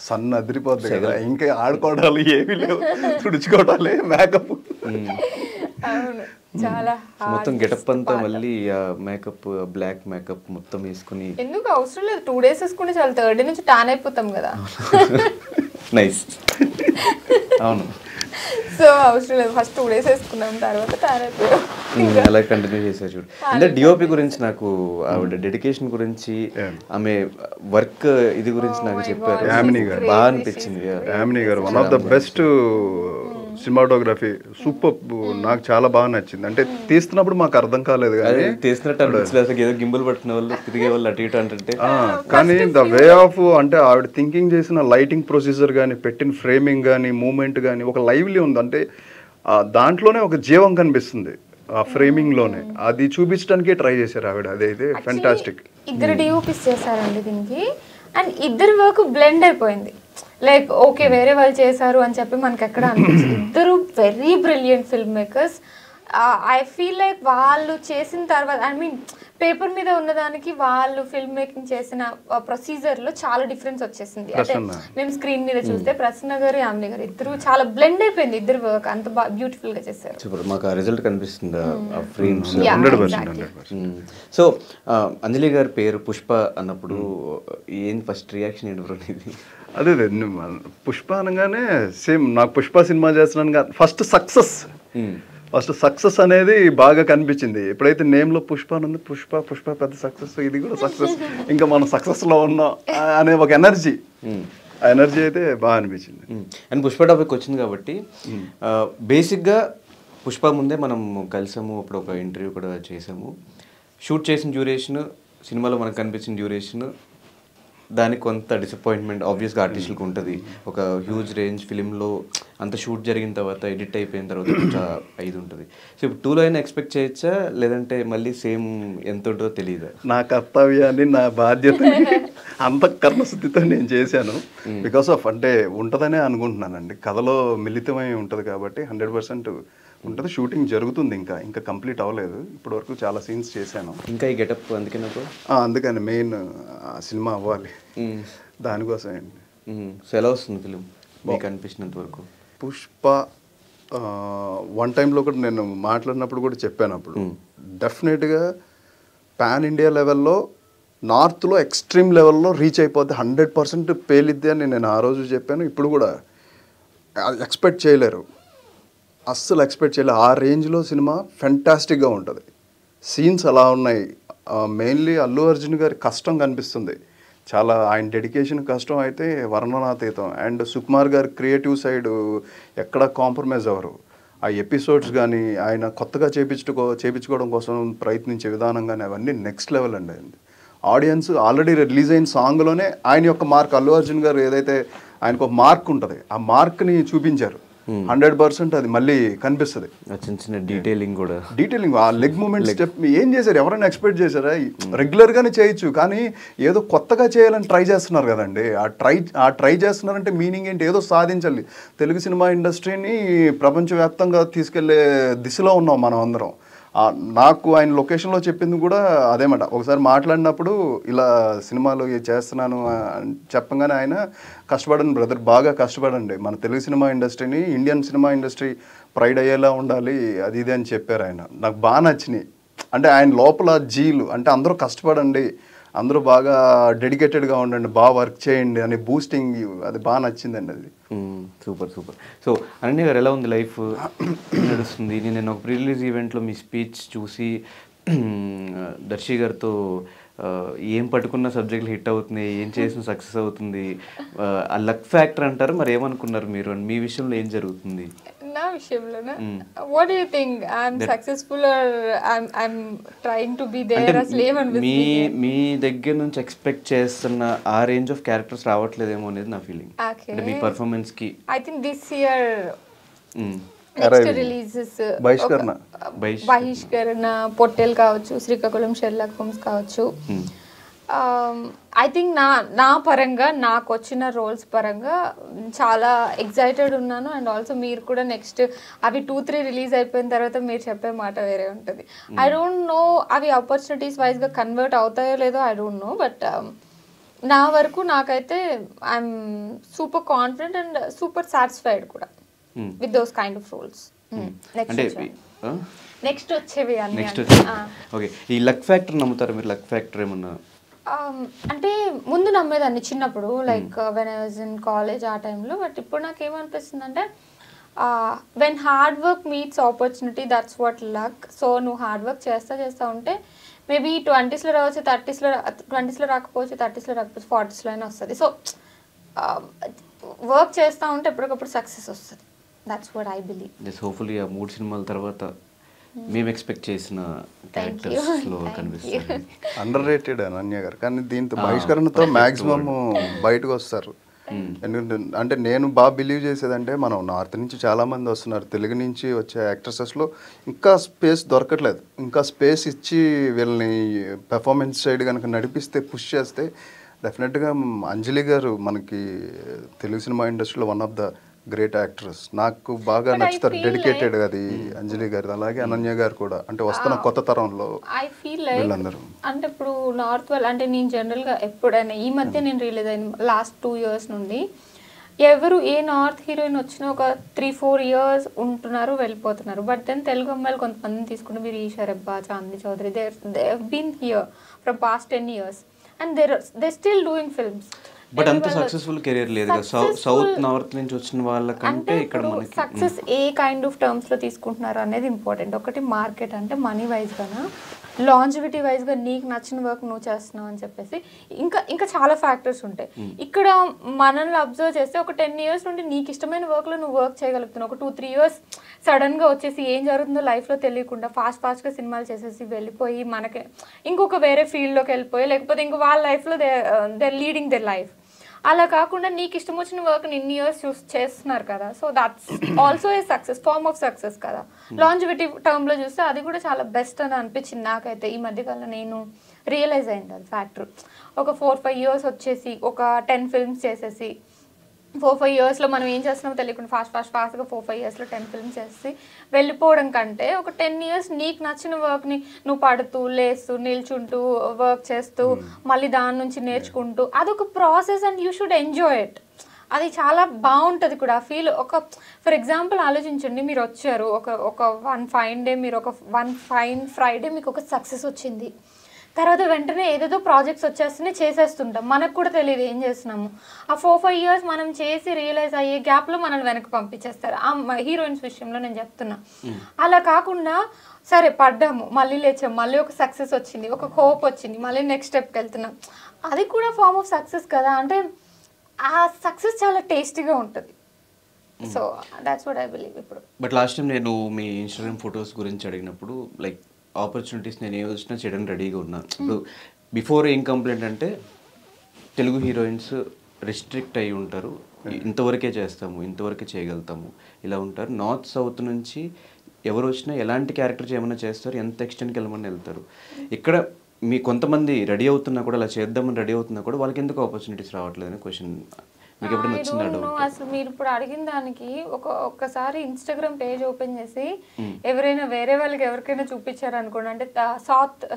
[SPEAKER 2] సన్ అదిరిపోద్ది కదా. ఇంకా ఆడుకోవడాలు ఏమీ లేవు, తుడుచుకోవడాలే, మేకప్.
[SPEAKER 5] చాలా
[SPEAKER 1] మొత్తం గెటప్ అంతా మళ్ళీ మేకప్, బ్లాక్ మేకప్ మొత్తం వేసుకుని.
[SPEAKER 5] ఎందుకు అవసరం లేదు, 2 days వేసుకుంటే చాలా, 3rd day నుంచి టాన్ అయిపోతాం కదా.
[SPEAKER 1] నైస్. అవును,
[SPEAKER 5] సో అవసరం లేదు, ఫస్ట్ 2 days వేసుకున్నాం, తర్వాత టాన్ అయిపోయాం.
[SPEAKER 1] అలా కంటిన్యూ చేశారు చూడు. అంటే డిఓపి గురించి నాకు, ఆవిడ డెడికేషన్ గురించి, ఆమె వర్క్ ఇది గురించి నాకు చెప్పారు.
[SPEAKER 2] యామిని గారు
[SPEAKER 1] బాగా అనిపించింది.
[SPEAKER 2] యామిని గారు one of the best cinematography super, నాకు చాలా బాగా నచ్చింది. అంటే తీస్తున్నప్పుడు మాకు అర్థం కాలేదు కానీ
[SPEAKER 1] ఏదో గింబుల్ పట్టిన వాళ్ళు తిరిగే వాళ్ళు అటు ఇటు అంటే
[SPEAKER 2] కానీ ద వే ఆఫ్ అంటే ఆవిడ థింకింగ్ చేసిన లైటింగ్ ప్రొసీజర్ కానీ, పెట్టిన ఫ్రేమింగ్ కానీ, మూమెంట్ కానీ ఒక లైవ్లీ ఉంది. అంటే దాంట్లోనే ఒక జీవం కనిపిస్తుంది ఆ ఫ్రేమింగ్ లోనే. అది చూపించడానికే ట్రై చేశారు ఆవిడ. అదైతే ఫెంటాస్టిక్.
[SPEAKER 5] ఇద్దరు డిఓపిస్ చేశారండి దీనికి, అండ్ ఇద్దరు వర్క్ బ్లెండ్ అయిపోయింది. లైక్ ఓకే వేరే వాళ్ళు చేశారు అని చెప్పి మనకి ఎక్కడ అనిపించింది. ఇద్దరు very brilliant film makers. I feel like వాళ్ళు చేసిన తర్వాత, ఐ మీన్ పేపర్ మీద ఉన్నదానికి వాళ్ళు ఫిల్మ్ మేకింగ్ చేసిన ప్రొసీజర్లో చాలా డిఫరెన్స్ వచ్చేసింది. అంటే మేము స్క్రీన్ మీద చూస్తే ప్రసన్న గారు, యామిని గారు ఇద్దరు చాలా బ్లెండ్ అయిపోయింది. ఇద్దరు వర్క్ అంత బ్యూటిఫుల్ గా చేశారు.
[SPEAKER 1] మాకు ఆ రిజల్ట్ కనిపిస్తుంది ఆ ఫ్రేమ్స్. సో అంజలి గారి పేరు పుష్ప అన్నప్పుడు ఏం ఫస్ట్ రియాక్షన్ ఏంటి బ్రో ఇది?
[SPEAKER 2] అదే పుష్ప అనగానే సేమ్ నాకు పుష్ప సినిమా చేస్తున్నాను ఫస్ట్ సక్సెస్ అనేది బాగా కనిపించింది. ఎప్పుడైతే నేమ్లో పుష్ప ఉంది, పుష్ప పెద్ద సక్సెస్, ఇది కూడా సక్సెస్, ఇంకా మనం సక్సెస్లో ఉన్నాం అనే ఒక ఎనర్జీ అయితే బాగా అనిపించింది.
[SPEAKER 1] అండ్ పుష్ప టాపిక్ వచ్చింది కాబట్టి బేసిక్గా పుష్ప ముందే మనం కలిసాము, అప్పుడు ఒక ఇంటర్వ్యూ కూడా చేసాము. షూట్ చేసిన డ్యూరేషన్, సినిమాలో మనకు కనిపించిన డ్యూరేషన్, దానికి కొంత డిసప్పాయింట్మెంట్ ఆబ్వియస్గా ఆర్టిస్టులకు ఉంటుంది. ఒక హ్యూజ్ రేంజ్ ఫిలింలో అంత షూట్ జరిగిన తర్వాత ఎడిట్ అయిపోయిన తర్వాత కొంచెం ఇది ఉంటుంది. సో ఇప్పుడు 2లో అయినా ఎక్స్పెక్ట్ చేయొచ్చా, లేదంటే మళ్ళీ సేమ్ ఎంత ఉంటుందో తెలియదా?
[SPEAKER 2] నా కర్తవ్యాన్ని, నా బాధ్యతని అంతఃకరణ శుద్ధితో నేను చేశాను. బికాస్ ఆఫ్ అంటే ఉంటుందనే అనుకుంటున్నానండి. కథలో మిళితమై ఉంటుంది కాబట్టి 100% ఉంటుంది. షూటింగ్ జరుగుతుంది, ఇంకా కంప్లీట్ అవ్వలేదు. ఇప్పటి వరకు చాలా సీన్స్ చేశాను.
[SPEAKER 1] ఇంకా ఈ గెటప్
[SPEAKER 2] అందుకని మెయిన్ సినిమా అవ్వాలి, దానికోసం అండి.
[SPEAKER 1] సో ఎలా వస్తుంది ఫిలిం మీకు అనిపించినంత వరకు?
[SPEAKER 2] పుష్ప వన్ టైంలో కూడా నేను మాట్లాడినప్పుడు కూడా చెప్పాను, అప్పుడు డెఫినెట్గా పాన్ ఇండియా లెవెల్లో, నార్త్లో ఎక్స్ట్రీమ్ లెవెల్లో రీచ్ అయిపోద్ది, 100% పేలిద్ది అని నేను ఆ రోజు చెప్పాను. ఇప్పుడు కూడా ఎక్స్పెక్ట్ చేయలేరు, అస్సలు ఎక్స్పెక్ట్ చేయలేదు. ఆ రేంజ్లో సినిమా ఫెంటాస్టిక్గా ఉంటుంది. సీన్స్ అలా ఉన్నాయి. మెయిన్లీ అల్లు అర్జున్ గారి కష్టం కనిపిస్తుంది చాలా. ఆయన డెడికేషన్ కష్టం అయితే వర్ణనాతీతం. అండ్ సుకుమార్ గారి క్రియేటివ్ సైడ్ ఎక్కడ కాంప్రమైజ్ అవ్వరు. ఆ ఎపిసోడ్స్ కానీ, ఆయన కొత్తగా చేపించుకోవడం కోసం ప్రయత్నించే విధానం కానీ, అవన్నీ నెక్స్ట్ లెవెల్ అండి. ఆడియన్స్ ఆల్రెడీ రిలీజ్ అయిన సాంగ్లోనే ఆయన యొక్క మార్క్, అల్లు అర్జున్ గారు ఏదైతే ఆయనకు ఒక మార్క్ ఉంటుంది, ఆ మార్క్ని చూపించారు. 100% అది మళ్ళీ కనిపిస్తుంది.
[SPEAKER 1] చిన్న చిన్న డీటెయిలింగ్
[SPEAKER 2] ఆ లెగ్ మూమెంట్ స్టెప్ ఏం చేశారు? ఎవరైనా ఎక్స్పెక్ట్ చేశారా? రెగ్యులర్గానే చేయొచ్చు, కానీ ఏదో కొత్తగా చేయాలని ట్రై చేస్తున్నారు కదండి. ఆ ట్రై చేస్తున్నారంటే మీనింగ్ ఏంటి? ఏదో సాధించాలి. తెలుగు సినిమా ఇండస్ట్రీని ప్రపంచవ్యాప్తంగా తీసుకెళ్లే దిశలో ఉన్నాం మనం అందరం. నాకు ఆయన లొకేషన్లో చెప్పింది కూడా అదేమాట. ఒకసారి మాట్లాడినప్పుడు ఇలా సినిమాలు చేస్తున్నాను చెప్పగానే ఆయన కష్టపడండి బ్రదర్, బాగా కష్టపడండి, మన తెలుగు సినిమా ఇండస్ట్రీని, ఇండియన్ సినిమా ఇండస్ట్రీ ప్రైడ్ అయ్యేలా ఉండాలి, అది ఇది అని చెప్పారు ఆయన. నాకు బాగా నచ్చినాయి. అంటే ఆయన లోపల జీలు, అంటే అందరూ కష్టపడండి, అందరూ బాగా డెడికేటెడ్గా ఉండండి, బాగా వర్క్ చేయండి అని బూస్టింగ్, అది బాగా నచ్చిందండి. అది
[SPEAKER 1] సూపర్. సో అనన్య గారు ఎలా ఉంది లైఫ్, నడుస్తుంది? నేను ఒక ప్రీ రిలీజ్ ఈవెంట్లో మీ స్పీచ్ చూసి దర్శి గారితో ఏం పట్టుకున్న సబ్జెక్టులు హిట్ అవుతున్నాయి, ఏం చేసిన సక్సెస్ అవుతుంది, ఆ లక్ ఫ్యాక్టర్ అంటారు, మరి ఏమనుకున్నారు మీరు? మీ విషయంలో ఏం జరుగుతుంది?
[SPEAKER 5] నా విషయంలోనా? What do you think? I'm successful or I'm trying to be there? అసలు ఏమనిపిస్తుంది?
[SPEAKER 1] మీ దగ్గర నుంచి ఎక్స్పెక్ట్ చేస్తున్న ఆ రేంజ్ ఆఫ్ క్యారెక్టర్స్ రావట్లేదేమో అనేది నా ఫీలింగ్. అంటే మీ పర్ఫార్మెన్స్ కి
[SPEAKER 5] I think this year next releases బహిష్కరణ, పొట్టెల్ కావచ్చు, శ్రీకాకుళం షెర్లాక్ హోమ్స్ కావచ్చు. ఐ థింక్ నా పరంగా నాకు వచ్చిన రోల్స్ పరంగా చాలా ఎగ్జైటెడ్ ఉన్నాను. అండ్ ఆల్సో మీరు కూడా నెక్స్ట్ అవి 2-3 రిలీజ్ అయిపోయిన తర్వాత మీరు చెప్పే మాట వేరే ఉంటుంది. ఐ డోంట్ నో అవి ఆపర్చునిటీస్ వైజ్గా కన్వర్ట్ అవుతాయో లేదో, ఐ డోంట్ నో. బట్ నా వరకు నాకైతే I'm super confident and super satisfied కూడా with those kind of roles. Next వచ్చేవి అన్ని.
[SPEAKER 1] ఓకే, ఈ లక్ ఫ్యాక్టర్ నమ్ముతారు మీరు? లక్ ఫ్యాక్టర్ ఏమన్నా
[SPEAKER 5] అంటే ముందు నమ్మేదాన్ని చిన్నప్పుడు, like when I was in college ఆ టైంలో. బట్ ఇప్పుడు నాకు ఏమనిపిస్తుంది అంటే, when hard work meets opportunity, that's what luck. So నువ్వు హార్డ్ వర్క్ చేస్తా ఉంటే మేబీ 20sలో రావచ్చు, 20sలో రాకపోవచ్చు, 30sలో రాకపోవచ్చు, 40sలో అయినా వస్తుంది. సో వర్క్ చేస్తూ ఉంటే ఎప్పటికప్పుడు సక్సెస్ వస్తుంది. That's what I believe.
[SPEAKER 1] Just hopefully ఆ 3 సినిమాల తర్వాత మేము ఎక్స్పెక్ట్ చేసిన క్యారెక్టర్స్లో కనిపిస్తుంది.
[SPEAKER 2] అండర్ రేటెడ్ అనన్య గారు, కానీ దీంతో బహిష్కరణతో మాక్సిమం బయటకు వస్తారు. ఎందుకంటే అంటే నేను బాగా బిలీవ్ చేసేదంటే మనం నార్త్ నుంచి చాలామంది వస్తున్నారు, తెలుగు నుంచి వచ్చే యాక్ట్రసెస్లో ఇంకా స్పేస్ దొరకట్లేదు. ఇంకా స్పేస్ ఇచ్చి వీళ్ళని పెర్ఫార్మెన్స్ సైడ్ కనుక నడిపిస్తే పుష్ చేస్తే డెఫినెట్గా అంజలి గారు మనకి తెలుగు సినిమా ఇండస్ట్రీలో one of the great actress. నాకు బాగా నచ్చుతారు, డెడికేటెడ్ అది అంజలి గారు. అలాగే అనన్య గారు కూడా, అంటే వస్తున్న కొత్త తరంలో
[SPEAKER 5] ఐ ఫీల్ లైక్
[SPEAKER 2] వీళ్ళందరూ.
[SPEAKER 5] అంటే ఇప్పుడు నార్త్ వాళ్ళు అంటే నేను జనరల్గా ఎప్పుడైనా ఈ మధ్య నేను రిలీజ్ అయిన లాస్ట్ 2 years నుండి ఎవరు ఏ నార్త్ హీరోయిన్ వచ్చినా ఒక 3-4 years ఉంటున్నారు, వెళ్ళిపోతున్నారు. బట్ దెన్ తెలుగు అమ్మాయిలు కొంతమందిని తీసుకుంటే మీరు Eesha Rebba, Chandni Chowdary, they been here from past 10 years and they still doing films.
[SPEAKER 1] But అంత సక్సెస్ఫుల్ కెరీర్ లేదు కదా సౌత్ నార్త్ నుంచి వచ్చిన వాళ్ళకంటే. ఇక్కడ మనకి
[SPEAKER 5] success a kind of terms లో తీసుకుంటున్నారు అనేది ఇంపార్టెంట్. ఒకటి మార్కెట్ అంటే మనీ వైజ్ గానా, లాంజివిటీ వైజ్ గా నీకు నచ్చిన వర్క్ నువ్వు చేస్తున్నావు అని చెప్పేసి ఇంకా చాలా ఫ్యాక్టర్స్ ఉంటాయి. ఇక్కడ మనల్ని అబ్జర్వ్ చేస్తే ఒక 10 years నుండి నీకు ఇష్టమైన వర్క్ లో నువ్వు వర్క్ చేయగలుగుతున్నావు. ఒక 2-3 years సడన్ గా వచ్చేసి ఏం జరుగుతుందో లైఫ్ లో తెలియకుండా ఫాస్ట్ గా సినిమాలు చేసేసి వెళ్ళిపోయి మనకి ఇంకొక వేరే ఫీల్డ్ లోకి వెళ్ళిపోయి, లేకపోతే ఇంకో వాళ్ళ లైఫ్ లో దే లీడింగ్ దర్ లైఫ్. అలా కాకుండా నీకు ఇష్టం వచ్చిన వర్క్ ఇన్ని ఇయర్స్ చేస్తున్నారు కదా, so that's also a success, form of success కదా. లాంజివిటీ టర్మ్ లో చూస్తే అది కూడా చాలా బెస్ట్ అని అనిపించింది నాకైతే. ఈ మధ్యకాలంలో నేను రియలైజ్ అయింది అది ఫ్యాక్టర్. ఒక 4-5 years వచ్చేసి ఒక 10 films చేసేసి 4-5 yearsలో మనం ఏం చేస్తున్నామో తెలియకుండా ఫాస్ట్గా 4-5 yearsలో 10 films చేసి వెళ్ళిపోవడం కంటే ఒక 10 years నీకు నచ్చిన వర్క్ని నువ్వు పడుతూ లేస్తూ నిల్చుంటూ వర్క్ చేస్తూ మళ్ళీ దాని నుంచి నేర్చుకుంటూ అదొక process and you should enjoy it. అది చాలా బాగుంటుంది కూడా ఫీల్. ఒక ఫర్ ఎగ్జాంపుల్ ఆలోచించండి, మీరు వచ్చారు ఒక 1 fine day, మీరు ఒక 1 fine Friday మీకు ఒక సక్సెస్ వచ్చింది. తర్వాత వెంటనే ఏదేదో ప్రాజెక్ట్స్ వచ్చేస్తూనే చేసేస్తుంటాం, మనకు కూడా తెలియదు ఏం చేస్తున్నాము. ఆ 4-5 years మనం చేసి రియలైజ్ అయ్యే గ్యాప్లో మనల్ని వెనక్కి పంపించేస్తారు. ఆ హీరోయిన్స్ విషయంలో నేను చెప్తున్నా. అలా కాకుండా సరే పడ్డాము, మళ్ళీ లేచాము, మళ్ళీ ఒక సక్సెస్ వచ్చింది, ఒక హోప్ వచ్చింది, మళ్ళీ నెక్స్ట్ స్టెప్కి వెళ్తున్నాం. అది కూడా ఫార్మ్ ఆఫ్ సక్సెస్ కదా. అంటే ఆ సక్సెస్ చాలా టేస్టీగా ఉంటుంది. So that's what I believe. ఇప్పుడు
[SPEAKER 1] బట్ లాస్ట్ టైం నేను మీ ఇన్స్టాగ్రామ్ ఫొటోస్ గురించి అడిగినప్పుడు లైక్ ఆపర్చునిటీస్ నేను ఏ వచ్చినా చేయడానికి రెడీగా ఉన్నాను. ఇప్పుడు బిఫోర్ ఏం కంప్లైంట్ అంటే తెలుగు హీరోయిన్స్ రిస్ట్రిక్ట్ అయి ఉంటారు, ఇంతవరకే చేస్తాము, ఇంతవరకే చేయగలుగుతాము, ఇలా ఉంటారు. నార్త్ సౌత్ నుంచి ఎవరు వచ్చినా ఎలాంటి క్యారెక్టర్ చేయమన్నా చేస్తారు, ఎంత ఎక్స్టెంట్కి వెళ్ళమని వెళ్తారు. ఇక్కడ మీ కొంతమంది రెడీ అవుతున్నా కూడా, అలా చేద్దామని రెడీ అవుతున్నా కూడా వాళ్ళకి ఎందుకు ఆపర్చునిటీస్ రావట్లేదు అనే క్వశ్చన్ మీకు ఎప్పుడైనా వచ్చిందా?
[SPEAKER 5] అసలు మీరు ఇప్పుడు అడిగిన దానికి ఒక్కసారి ఇన్స్టాగ్రామ్ పేజ్ ఓపెన్ చేసి ఎవరైనా వేరే వాళ్ళకి ఎవరికైనా చూపించారు అనుకోండి, అంటే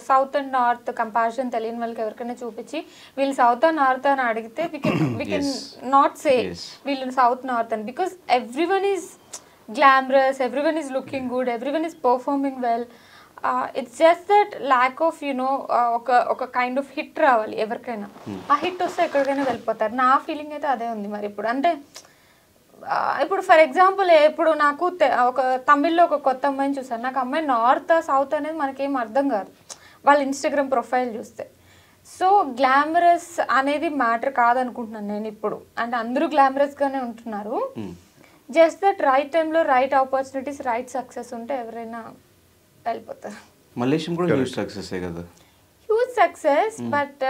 [SPEAKER 5] సౌత్ అండ్ నార్త్ కంపారిజన్ తెలియని వాళ్ళకి ఎవరికైనా చూపించి వీళ్ళు సౌత్ అండ్ నార్త్ అని అడిగితే we can not say వీళ్ళు సౌత్ నార్త్ అని, because everyone is glamorous, everyone is looking good, everyone is performing well. It's just that lack of ఒక కైండ్ ఆఫ్ హిట్ రావాలి ఎవరికైనా. ఆ హిట్ వస్తే ఎక్కడికైనా వెళ్ళిపోతారు. నా ఫీలింగ్ అయితే అదే ఉంది. మరి ఇప్పుడు అంటే ఇప్పుడు ఫర్ ఎగ్జాంపుల్ ఇప్పుడు నాకు ఒక తమిళ్లో ఒక కొత్త అమ్మాయిని చూసాను. నాకు అమ్మాయి నార్త్ సౌత్ అనేది మనకేం అర్థం కాదు వాళ్ళ ఇన్స్టాగ్రామ్ ప్రొఫైల్ చూస్తే. సో గ్లామరస్ అనేది మ్యాటర్ కాదనుకుంటున్నాను నేను ఇప్పుడు. అంటే అందరూ గ్లామరస్గానే ఉంటున్నారు. జస్ట్ దట్ రైట్ టైంలో రైట్ ఆపర్చునిటీస్, రైట్ సక్సెస్ ఉంటే ఎవరైనా వెళ్ళిపోతారు.
[SPEAKER 1] మలేషియం కూడా హ్యూజ్ సక్సెస్ కదా.
[SPEAKER 5] Huge success, but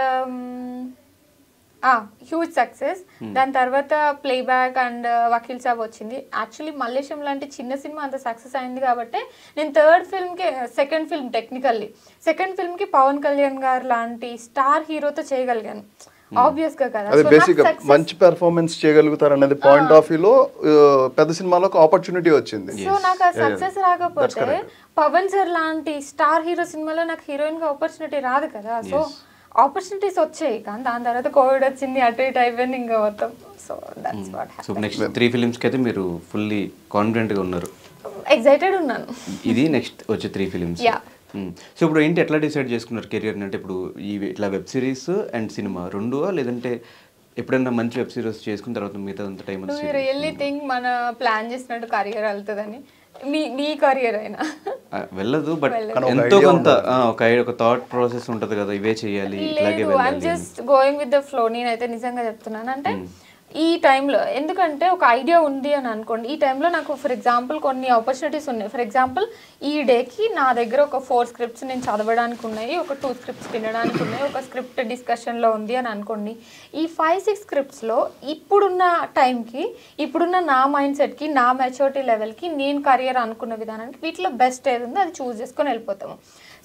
[SPEAKER 5] huge success. దాని తర్వాత ప్లేబ్యాక్ అండ్ వకీల్ సాబ్ వచ్చింది. యాక్చువల్లీ మలేషియం లాంటి చిన్న సినిమా అంత సక్సెస్ అయింది కాబట్టి నేను సెకండ్ ఫిల్మ్కి పవన్ కళ్యాణ్ గారు లాంటి స్టార్ హీరోతో చేయగలిగాను. ఆబ్వియస్ గా కదా,
[SPEAKER 2] అదే బేసిక్ మంచి పెర్ఫార్మెన్స్ చేయగలుగుతారు అనేది పాయింట్ ఆఫ్ వ్యూలో పెద్ద సినిమాలో ఒక ఆపర్చునిటీ వచ్చింది.
[SPEAKER 5] సో నాకు ఆ సక్సెస్ రాకపోతే పవన్ సార్ లాంటి స్టార్ హీరో సినిమాలో నాకు హీరోయిన్ గా ఆపర్చునిటీ రాదు కదా. సో ఆపర్చునిటీస్ వచ్చాయి, కానీ దాని తర్వాత కోవిడ్ వచ్చింది, అటు ఇటు అయిపోయింది ఇంకా మొత్తం. So that's what happened.
[SPEAKER 1] So next 3 films కి అయితే మీరు ఫుల్లీ కాన్ఫిడెంట్ గా ఉన్నారు?
[SPEAKER 5] ఎక్సైటెడ్ ఉన్నాను.
[SPEAKER 1] ఇది నెక్స్ట్ వచ్చే 3 films. సో ఇప్పుడు ఏంటి, ఎట్లా డిసైడ్ చేసుకున్నారు కెరియర్ అంటే? ఇప్పుడు ఇట్లా వెబ్ సిరీస్ అండ్ సినిమా రెండువా, లేదంటే ఎప్పుడైనా మంచి వెబ్ సిరీస్ చేసుకున్న తర్వాత మిగతా అంత టైం
[SPEAKER 5] వస్తుంది? రియల్లీ థింక్ మన ప్లాన్ చేసినట్టు కెరియర్ వెళ్తుందని? మీ కెరియర్ అయినా
[SPEAKER 1] వెళ్ళదు, బట్ ఎంతో కొంత ఒక థాట్ ప్రాసెస్ ఉంటుంది కదా, ఇవే చేయాలి, ఇట్లాగే వెళ్ళాలి.
[SPEAKER 5] I'm just going with the flow. నేనైతే నిజంగా చెప్తున్నాను. అంటే ఈ టైంలో ఎందుకంటే ఒక ఐడియా ఉంది అని అనుకోండి, ఈ టైంలో నాకు ఫర్ ఎగ్జాంపుల్ కొన్ని ఆపర్చునిటీస్ ఉన్నాయి. ఫర్ ఎగ్జాంపుల్ ఈ డేకి నా దగ్గర ఒక 4 స్క్రిప్ట్స్ నేను చదవడానికి ఉన్నాయి, ఒక 2 స్క్రిప్ట్స్ వినడానికి ఉన్నాయి, ఒక స్క్రిప్ట్ డిస్కషన్లో ఉంది అని అనుకోండి. ఈ 5-6 స్క్రిప్ట్స్లో ఇప్పుడున్న టైంకి, ఇప్పుడున్న నా మైండ్ సెట్కి, నా మెచ్యూరిటీ లెవెల్కి, నేను కెరియర్ అనుకున్న విధానానికి వీటిలో బెస్ట్ ఏది ఉందో అది చూస్ చేసుకొని వెళ్ళిపోతాము.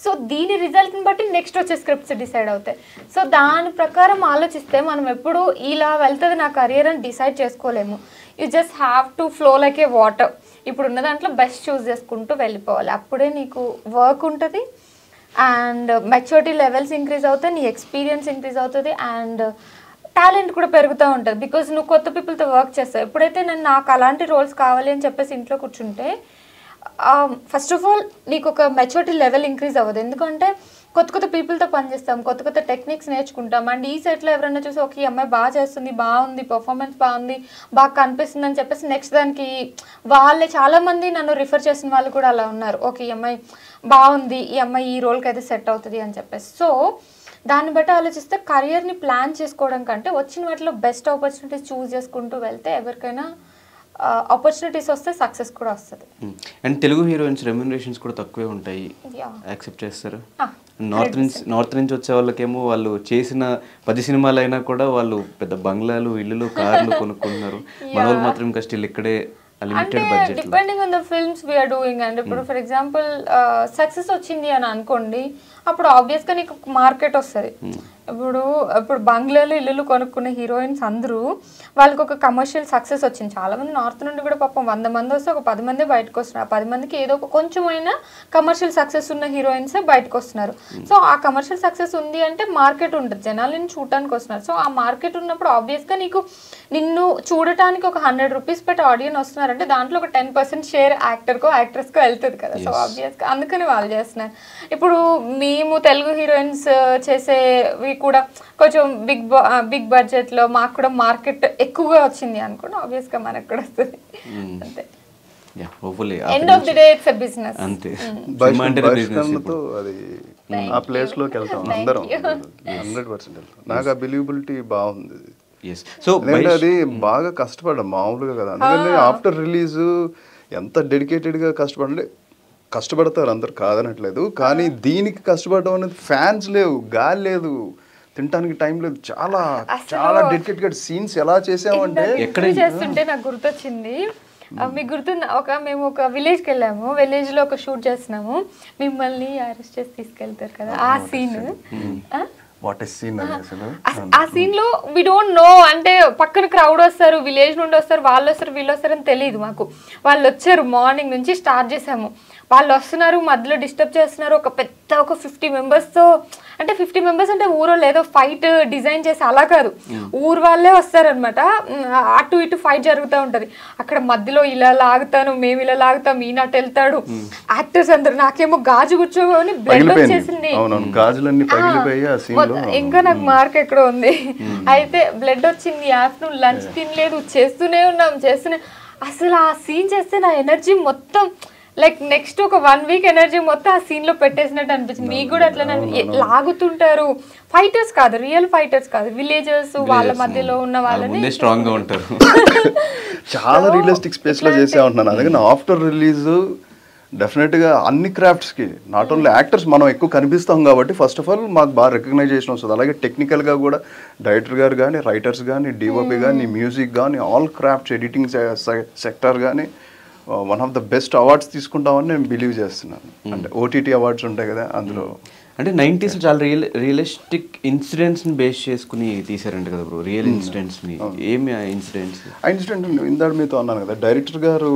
[SPEAKER 5] సో దీని రిజల్ట్ని బట్టి నెక్స్ట్ వచ్చే స్క్రిప్ట్స్ డిసైడ్ అవుతాయి. సో దాని ప్రకారం ఆలోచిస్తే మనం ఎప్పుడు ఇలా వెళ్తుంది నా కెరియర్ అని డిసైడ్ చేసుకోలేము. You just have to flow like A water. ఇప్పుడు ఉన్న దాంట్లో బెస్ట్ చూస్ చేసుకుంటూ వెళ్ళిపోవాలి. అప్పుడే నీకు వర్క్ ఉంటుంది అండ్ మెచ్యూరిటీ లెవెల్స్ ఇంక్రీజ్ అవుతాయి, నీ ఎక్స్పీరియన్స్ ఇంక్రీజ్ అవుతుంది అండ్ టాలెంట్ కూడా పెరుగుతూ ఉంటుంది. బికాజ్ నువ్వు కొత్త పీపుల్తో వర్క్ చేస్తావు. ఎప్పుడైతే నాకు అలాంటి రోల్స్ కావాలి అని చెప్పేసి ఇంట్లో కూర్చుంటే ఫస్ట్ ఆఫ్ ఆల్ నీకు ఒక మెచ్యూరిటీ లెవెల్ ఇంక్రీజ్ అవ్వదు. ఎందుకంటే కొత్త కొత్త పీపుల్తో పనిచేస్తాం, కొత్త కొత్త టెక్నిక్స్ నేర్చుకుంటాం. అండ్ ఈ సెట్లో ఎవరైనా చూసి ఓకే ఈ అమ్మాయి బాగా చేస్తుంది, బాగుంది, పర్ఫార్మెన్స్ బాగుంది, బాగా కనిపిస్తుంది అని చెప్పేసి నెక్స్ట్ దానికి వాళ్ళే చాలామంది నన్ను రిఫర్ చేసిన వాళ్ళు కూడా అలా ఉన్నారు. ఓకే ఈ అమ్మాయి బాగుంది, ఈ అమ్మాయి ఈ రోల్కి అయితే సెట్ అవుతుంది అని చెప్పేసి. సో దాన్ని బట్టి ఆలోచిస్తే కెరియర్ని ప్లాన్ చేసుకోవడం కంటే వచ్చిన వాటిలో బెస్ట్ ఆపర్చునిటీస్ చూస్ చేసుకుంటూ వెళ్తే ఎవరికైనా ఆపర్చునిటీస్ వస్తే సక్సెస్ కూడా వస్తుంది.
[SPEAKER 1] అండ్ తెలుగు హీరోయిన్స్ రెమ్యునరేషన్స్ కూడా తక్కువే ఉంటాయి, యాక్సెప్ట్ చేస్తారు. నార్త్ నుంచి వచ్చే వాళ్ళకేమో వాళ్ళు చేసిన 10 సినిమాలు అయినా కూడా వాళ్ళు పెద్ద బంగ్లాలు, ఇల్లులు, కార్లు కొనుక్కుంటున్నారు. మన వాళ్ళు మాత్రం ఇంకా స్టిల్ ఇక్కడే limited budget.
[SPEAKER 5] Depending on the films we are doing. And ఇప్పుడు ఫర్ ఎగ్జాంపుల్ సక్సెస్ వచ్చింది అని అనుకోండి, అప్పుడు ఆబ్వియస్గా నీకు మార్కెట్ వస్తుంది. ఇప్పుడు బంగ్లాలు, ఇల్లులు కొనుక్కున్న హీరోయిన్స్ అందరూ వాళ్ళకి ఒక కమర్షియల్ సక్సెస్ వచ్చింది. చాలామంది నార్త్ నుండి కూడా పాపం 100 మంది వస్తే ఒక 10 మంది బయటకు వస్తున్నారు. 10 మందికి ఏదో ఒక కొంచెమైనా కమర్షియల్ సక్సెస్ ఉన్న హీరోయిన్సే బయటకు వస్తున్నారు. సో ఆ కమర్షియల్ సక్సెస్ ఉంది అంటే మార్కెట్ ఉంటుంది, జనాలను చూడటానికి వస్తున్నారు. సో ఆ మార్కెట్ ఉన్నప్పుడు ఆబ్వియస్గా నిన్ను చూడటానికి ఒక 100 రూపీస్ పెట్టి ఆడియన్స్ వస్తున్నారంటే దాంట్లో ఒక 10% షేర్ యాక్టర్కో యాక్ట్రెస్కో వెళ్తుంది కదా. సో ఆబ్వియస్గా అందుకని వాళ్ళు చేస్తున్నారు. ఇప్పుడు మేము తెలుగు హీరోయిన్స్ చేసేవి కూడా కొంచెం బిగ్ బడ్జెట్లో మాకు కూడా మార్కెట్ ఎక్కువగా వచ్చింది అనుకోండి, ఆబ్వియస్గా మనకు కూడా వస్తుంది. అంతే, end of the day it's a business.
[SPEAKER 1] అంతే,
[SPEAKER 2] అది ఆ ప్లేస్ లోకి వెళ్తాం అందరం 100% వెళ్తాం. నాకు ఆ బిలీవబిలిటీ బాగుంది.
[SPEAKER 1] సో
[SPEAKER 2] అది బాగా కష్టపడ్డాం మామూలుగా కదా. అందుకని ఆఫ్టర్ రిలీజ్ ఎంత డెడికేటెడ్గా కష్టపడతారు అందరు కాదనట్లేదు. కానీ దీనికి కష్టపడడం అనేది ఫ్యాన్స్ లేవు, గాలి లేదు, తినడానికి టైం లేదు. చాలా చాలా డెడికేటెడ్ సీన్స్ ఎలా చేసామంటే
[SPEAKER 5] ఎక్కడ చేస్తుంటే నాకు గుర్తొచ్చింది. మీకు గుర్తుంది, మేము ఒక విలేజ్కి వెళ్ళాము, విలేజ్లో ఒక షూట్ చేస్తున్నాము, మిమ్మల్ని అరెస్ట్ చేసి తీసుకెళ్తారు కదా. ఆ సీన్ ఆ సీన్ లో వి డోంట్ నో, అంటే పక్కన క్రౌడ్ వస్తారు, విలేజ్ నుండి వస్తారు, వాళ్ళు వస్తారు, వీళ్ళు వస్తారు అని తెలియదు మాకు. వాళ్ళు వచ్చారు, మార్నింగ్ నుంచి స్టార్ట్ చేసాము, వాళ్ళు వస్తున్నారు, మధ్యలో డిస్టర్బ్ చేస్తున్నారు. ఒక 50 మెంబర్స్తో, అంటే 50 మెంబర్స్ అంటే ఊరోళ్ళు ఏదో ఫైట్ డిజైన్ చేసి అలా కాదు, ఊరు వాళ్ళే వస్తారనమాట. అటు ఇటు ఫైట్ జరుగుతూ ఉంటుంది. అక్కడ మధ్యలో ఇలా లాగుతాను, మేము ఇలా లాగుతాం, ఈయన అటు వెళ్తాడు. యాక్టర్స్ అందరు, నాకేమో గాజు కూర్చోని బ్లడ్ వచ్చేసింది, ఇంకా నాకు మార్క్ ఎక్కడో ఉంది. అయితే బ్లడ్ వచ్చింది, ఆఫ్టర్నూన్ లంచ్ తినలేదు, చేస్తూనే ఉన్నాం. అసలు ఆ సీన్ చేస్తే నా ఎనర్జీ మొత్తం లైక్ నెక్స్ట్ ఒక 1 వీక్ ఎనర్జీ మొత్తం ఆ సీన్ లో పెట్టేసినట్టు అనిపించింది. మీకు కూడా అట్లా లాగుతుంటారు. ఫైటర్స్ కాదు, రియల్ ఫైటర్స్ కాదు, విలేజర్స్, వాళ్ళ మధ్యలో ఉన్న వాళ్ళని
[SPEAKER 1] స్ట్రాంగ్ గా ఉంటారు.
[SPEAKER 2] చాలా రియలిస్టిక్ స్పేస్ లో చేసే ఉంటున్నాను. అందుకని ఆఫ్టర్ రిలీజ్ డెఫినెట్గా అన్ని క్రాఫ్ట్స్కి నాట్ ఓన్లీ యాక్టర్స్ మనం ఎక్కువ కనిపిస్తాం కాబట్టి ఫస్ట్ ఆఫ్ ఆల్ మాకు బాగా రికగ్నైజేషన్ వస్తుంది. అలాగే టెక్నికల్గా కూడా డైరెక్టర్ గారు కానీ, రైటర్స్ కానీ, డిఓపి కానీ, మ్యూజిక్ కానీ, ఆల్ క్రాఫ్ట్స్, ఎడిటింగ్ సెక్టర్ కానీ one of the best awards తీసుకుంటామని నేను బిలీవ్ చేస్తున్నాను. అంటే ఓటీటీ అవార్డ్స్ ఉంటాయి కదా, అందులో
[SPEAKER 1] అంటే 90s చాలా రియలిస్టిక్ ఇన్సిడెంట్స్ని బేస్ చేసుకుని తీసారంట కదా బ్రో, రియల్ ఇన్సిడెంట్స్ని. ఏమి ఆ ఇన్సిడెంట్స్?
[SPEAKER 2] ఆ ఇన్సిడెంట్ ఇందాక మీతో అన్నాను కదా, డైరెక్టర్ గారు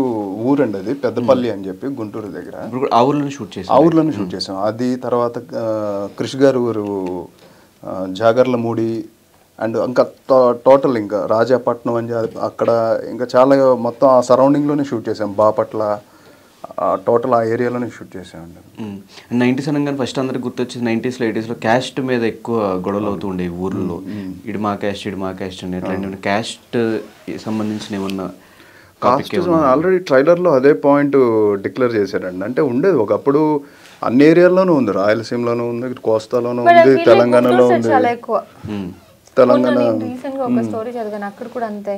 [SPEAKER 2] ఊరండి అది, పెద్దపల్లి అని చెప్పి గుంటూరు దగ్గర.
[SPEAKER 1] ఆ ఊర్లోనే షూట్ చేసాం.
[SPEAKER 2] ఆ ఊర్లోనే షూట్ చేసాం. అది తర్వాత కృషి గారు ఊరు జాగర్లమూడి అండ్ ఇంకా టోటల్ ఇంకా రాజాపట్నం అని అక్కడ ఇంకా చాలా మొత్తం ఆ సరౌండింగ్లోనే షూట్ చేసాం. బాపట్ల టోటల్ ఆ ఏరియాలోనే షూట్ చేసామండి.
[SPEAKER 1] 90s అనగానే ఫస్ట్ అందరికి గుర్తొచ్చింది 90s, 80s క్యాస్ట్ మీద ఎక్కువ గొడవలు అవుతూ ఉండేవి ఊర్లో. ఇడు మా క్యాస్ట్ అని ఎట్లాంటి క్యాస్ట్ సంబంధించిన ఏమన్నా
[SPEAKER 2] కాస్ట్ ఆల్రెడీ ట్రైలర్లో అదే పాయింట్ డిక్లేర్ చేశారండి. అంటే ఉండేది ఒకప్పుడు అన్ని ఏరియాల్లోనూ ఉంది, రాయలసీమలోనూ ఉంది, కోస్తాలోనూ ఉంది, తెలంగాణలో ఉంది. తెలంగాణ
[SPEAKER 5] నేను రీసెంట్ గా ఒక స్టోరీ చదివాను, అక్కడ కూడా అంతే.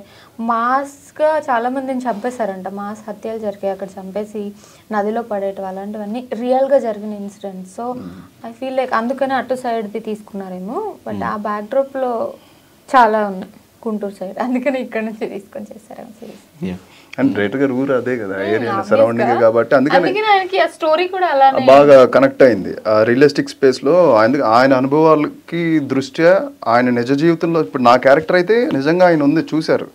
[SPEAKER 5] మాస్ గా చాలా మందిని చంపేశారంట, మాస్ హత్యలు జరిగాయి అక్కడ, చంపేసి నదిలో పడేయటం అలాంటివన్నీ రియల్ గా జరిగిన incidents. So I feel like అందుకనే అటు సైడ్ ది తీసుకున్నారేమో, బట్ ఆ బ్యాక్ డ్రాప్ లో చాలా ఉన్నాయి గుంటూరు సైడ్, అందుకని ఇక్కడ నుంచి తీసుకొని చేశారేమో సిరీస్.
[SPEAKER 2] అండ్ రైటర్ గారు ఊరు అదే కదా, ఏరియా సరౌండింగ్ కాబట్టి అందుకని
[SPEAKER 5] ఆ స్టోరీ కూడా అలానే
[SPEAKER 2] బాగా కనెక్ట్ అయింది. ఆ రియలిస్టిక్ స్పేస్ లో ఆయన అనుభవాలకి దృష్ట్యా ఆయన నిజ జీవితంలో, ఇప్పుడు నా క్యారెక్టర్ అయితే నిజంగా ఆయన ఉంది, చూశారు,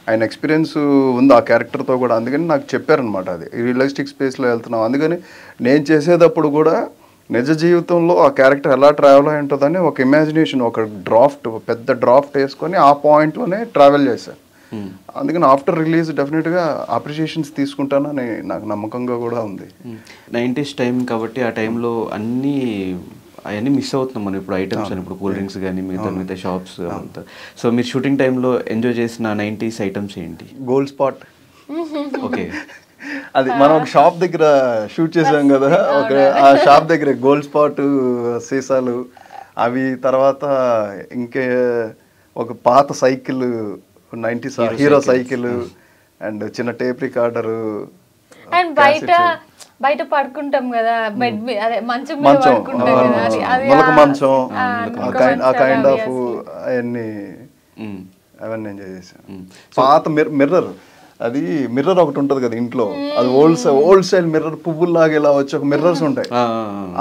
[SPEAKER 2] ఆయన ఎక్స్పీరియన్స్ ఉంది ఆ క్యారెక్టర్తో కూడా, అందుకని నాకు చెప్పారనమాట అది రియలిస్టిక్ స్పేస్లో వెళ్తున్నాం. అందుకని నేను చేసేటప్పుడు కూడా నిజ జీవితంలో ఆ క్యారెక్టర్ ఎలా ట్రావెల్ అయి ఉంటుందని ఒక ఇమాజినేషన్, ఒక పెద్ద డ్రాఫ్ట్ వేసుకొని ఆ పాయింట్లోనే ట్రావెల్ చేశాను. అందుకని ఆఫ్టర్ రిలీజ్ డెఫినెట్గా అప్రిషియేషన్స్ తీసుకుంటానని నాకు నమ్మకంగా కూడా ఉంది.
[SPEAKER 1] 90s టైం కాబట్టి ఆ టైంలో అవన్నీ మిస్ అవుతున్నాం మనం ఇప్పుడు, ఐటమ్స్ అని ఇప్పుడు కూల్ డ్రింక్స్ కానీ మిగతా షాప్స్ అంతా. సో మీరు షూటింగ్ టైంలో ఎంజాయ్ చేసిన 90s ఐటమ్స్ ఏంటి?
[SPEAKER 2] Gold spot.
[SPEAKER 1] ఓకే,
[SPEAKER 2] అది మనం ఒక షాప్ దగ్గర షూట్ చేసాం కదా, ఆ షాప్ దగ్గర గోల్డ్ స్పాట్ సీసాలు అవి, తర్వాత ఇంకే ఒక పాత cycle 90s hero cycle and చిన్న టేప్ రికార్డర్.
[SPEAKER 5] అండ్ బయట పడుకుంటాం కదా, బెడ్ అదే మంచం మీద పడుకుంటాం కదా,
[SPEAKER 2] మొలక మంచం, ఆ కైండ్ ఆఫ్ అవన్నీ ఎంజాయ్ చేశాను. పాత మిర్రర్, అది మిర్రర్ ఒకటి ఉంటుంది కదా ఇంట్లో, అది ఓల్డ్ స్టైల్ మిర్రర్, పువ్వుల్లాగా ఇలా వచ్చి ఒక మిర్రర్స్ ఉంటాయి,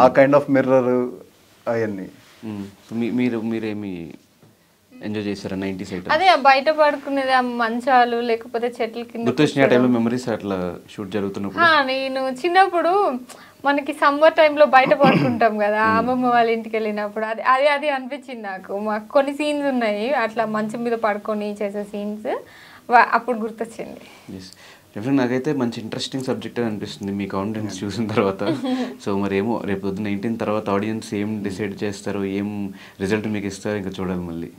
[SPEAKER 2] ఆ కైండ్ ఆఫ్ మిర్రర్ అవన్నీ.
[SPEAKER 1] మీరేమి ఎంజాయ్ చేశారా 90s ఐటమ్?
[SPEAKER 5] అదే బయట పడుకునేది, ఆ మంచాలు లేకపోతే చెట్ల కింద.
[SPEAKER 1] గుర్తొచ్చిన టైంలో మెమరీస్ అట్లా షూట్ జరుగుతున్నప్పుడు?
[SPEAKER 5] నేను చిన్నప్పుడు మనకి సమ్మర్ టైంలో బయట పడుకుంటాం కదా, అమ్మమ్మ వాళ్ళ ఇంటికి వెళ్ళినప్పుడు అది అనిపించింది నాకు. మాకు కొన్ని సీన్స్ ఉన్నాయి అట్లా మంచం మీద పడుకొని చేసే సీన్స్, అప్పుడు గుర్తొచ్చింది.
[SPEAKER 1] డెఫినెట్ నాకైతే మంచి ఇంట్రెస్టింగ్ సబ్జెక్ట్ అని అనిపిస్తుంది మీ కాన్ఫిడెన్స్ చూసిన తర్వాత. సో మరి ఏమో రేపు పొద్దున్న 19 తర్వాత ఆడియన్స్ ఏం డిసైడ్ చేస్తారు, ఏం రిజల్ట్ మీకు ఇస్తారో ఇంకా చూడాలి మళ్ళీ.